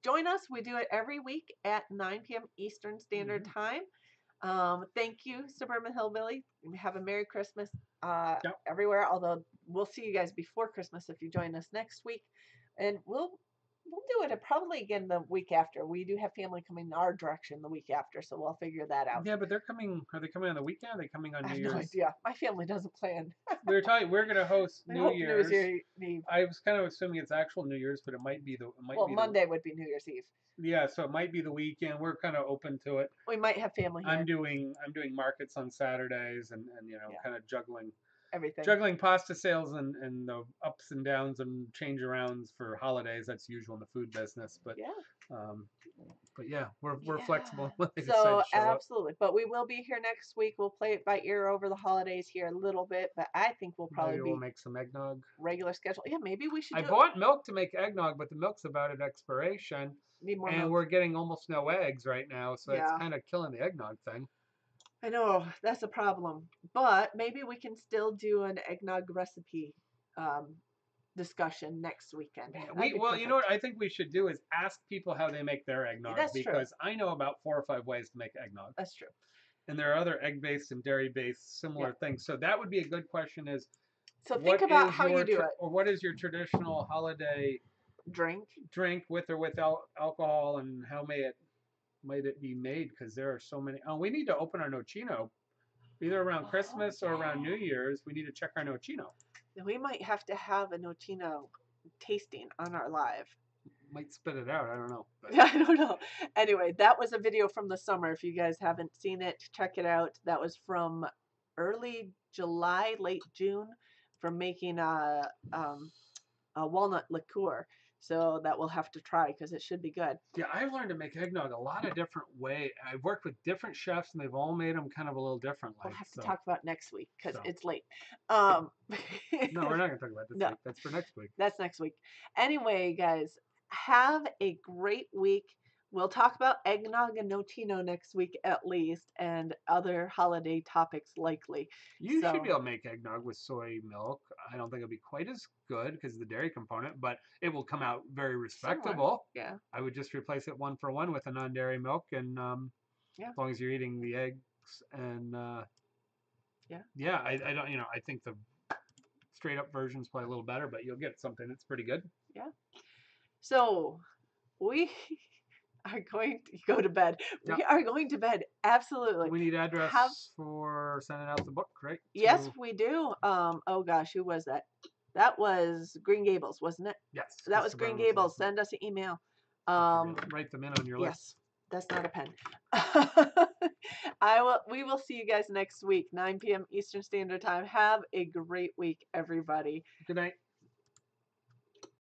join us. We do it every week at 9 p.m. Eastern Standard Time. Thank you, Suburban Hillbilly. Have a Merry Christmas Yep. everywhere. Although we'll see you guys before Christmas if you join us next week, and we'll do it probably again the week after. We do have family coming our direction the week after, so we'll figure that out. Yeah, but they're coming. Are they coming on the weekend? Are they coming on I New have no Year's? idea. My family doesn't plan. We were talking. We're going to host I New hope New Year's. Year's Eve. I was kind of assuming it's actual New Year's, but it might be the. It might Well, be Monday would be New Year's Eve. yeah, so it might be the weekend. We're kind of open to it. We might have family here. I'm doing markets on Saturdays and Yeah. kind of Everything. juggling pasta sales and the ups and downs and change arounds for holidays. That's usual in the food business, but Yeah. yeah, we're Yeah. flexible when they decide So to show up. absolutely, but we will be here next week. We'll play it by ear over the holidays here a little bit, but I think we'll probably Maybe be we'll make some eggnog. regular schedule. Yeah, maybe we should I do bought milk to make eggnog, but the milk's about at expiration, need more and milk. we're getting almost no eggs right now, so it's Yeah. kind of killing the eggnog thing. I know that's a problem, but maybe we can still do an eggnog recipe discussion next weekend. Well, you know what I think we should do is ask people how they make their eggnog, That's true. because I know about 4 or 5 ways to make eggnog. That's true. And there are other egg-based and dairy-based similar things. So that would be a good question is, So think about how you do it. Or what is your traditional holiday drink with or without alcohol, and how might it be made? Because there are so many. Oh, we need to open our nocino, either around Christmas or around New Year's. We need to check our nocino. We might have to have a nocino tasting on our live. Might spit it out. I don't know. But. I don't know. Anyway, that was a video from the summer. If you guys haven't seen it, check it out. That was from early July, late June, from making a walnut liqueur. So that we'll have to try because it should be good. Yeah, I've learned to make eggnog a lot of different ways. I've worked with different chefs, and they've all made them kind of a little differently. We'll have to talk about next week because it's late. No, we're not going to talk about this week. That's for next week. That's next week. Anyway, guys, have a great week. we'll talk about eggnog and notino next week at least, and other holiday topics likely. You should be So able to make eggnog with soy milk. I don't think it'll be quite as good because of the dairy component, but it will come out very similar. respectable. Yeah. I would just replace it 1 for 1 with a non-dairy milk, and Yeah. as long as you're eating the eggs and Yeah. yeah, I don't, I think the straight up version is probably a little better, but you'll get something that's pretty good. Yeah. So we are going to go to bed. Yeah. We are going to bed. Absolutely. We need Have address for sending out the book, right? yes, we do. Oh gosh, who was that? That was Green Gables, wasn't it? Yes, That was Mr. Green Brown was Gables. last night. Send us an email. Write them in on your list. Yes, that's not a pen. We will see you guys next week, 9 p.m. Eastern Standard Time. Have a great week, everybody. Good night.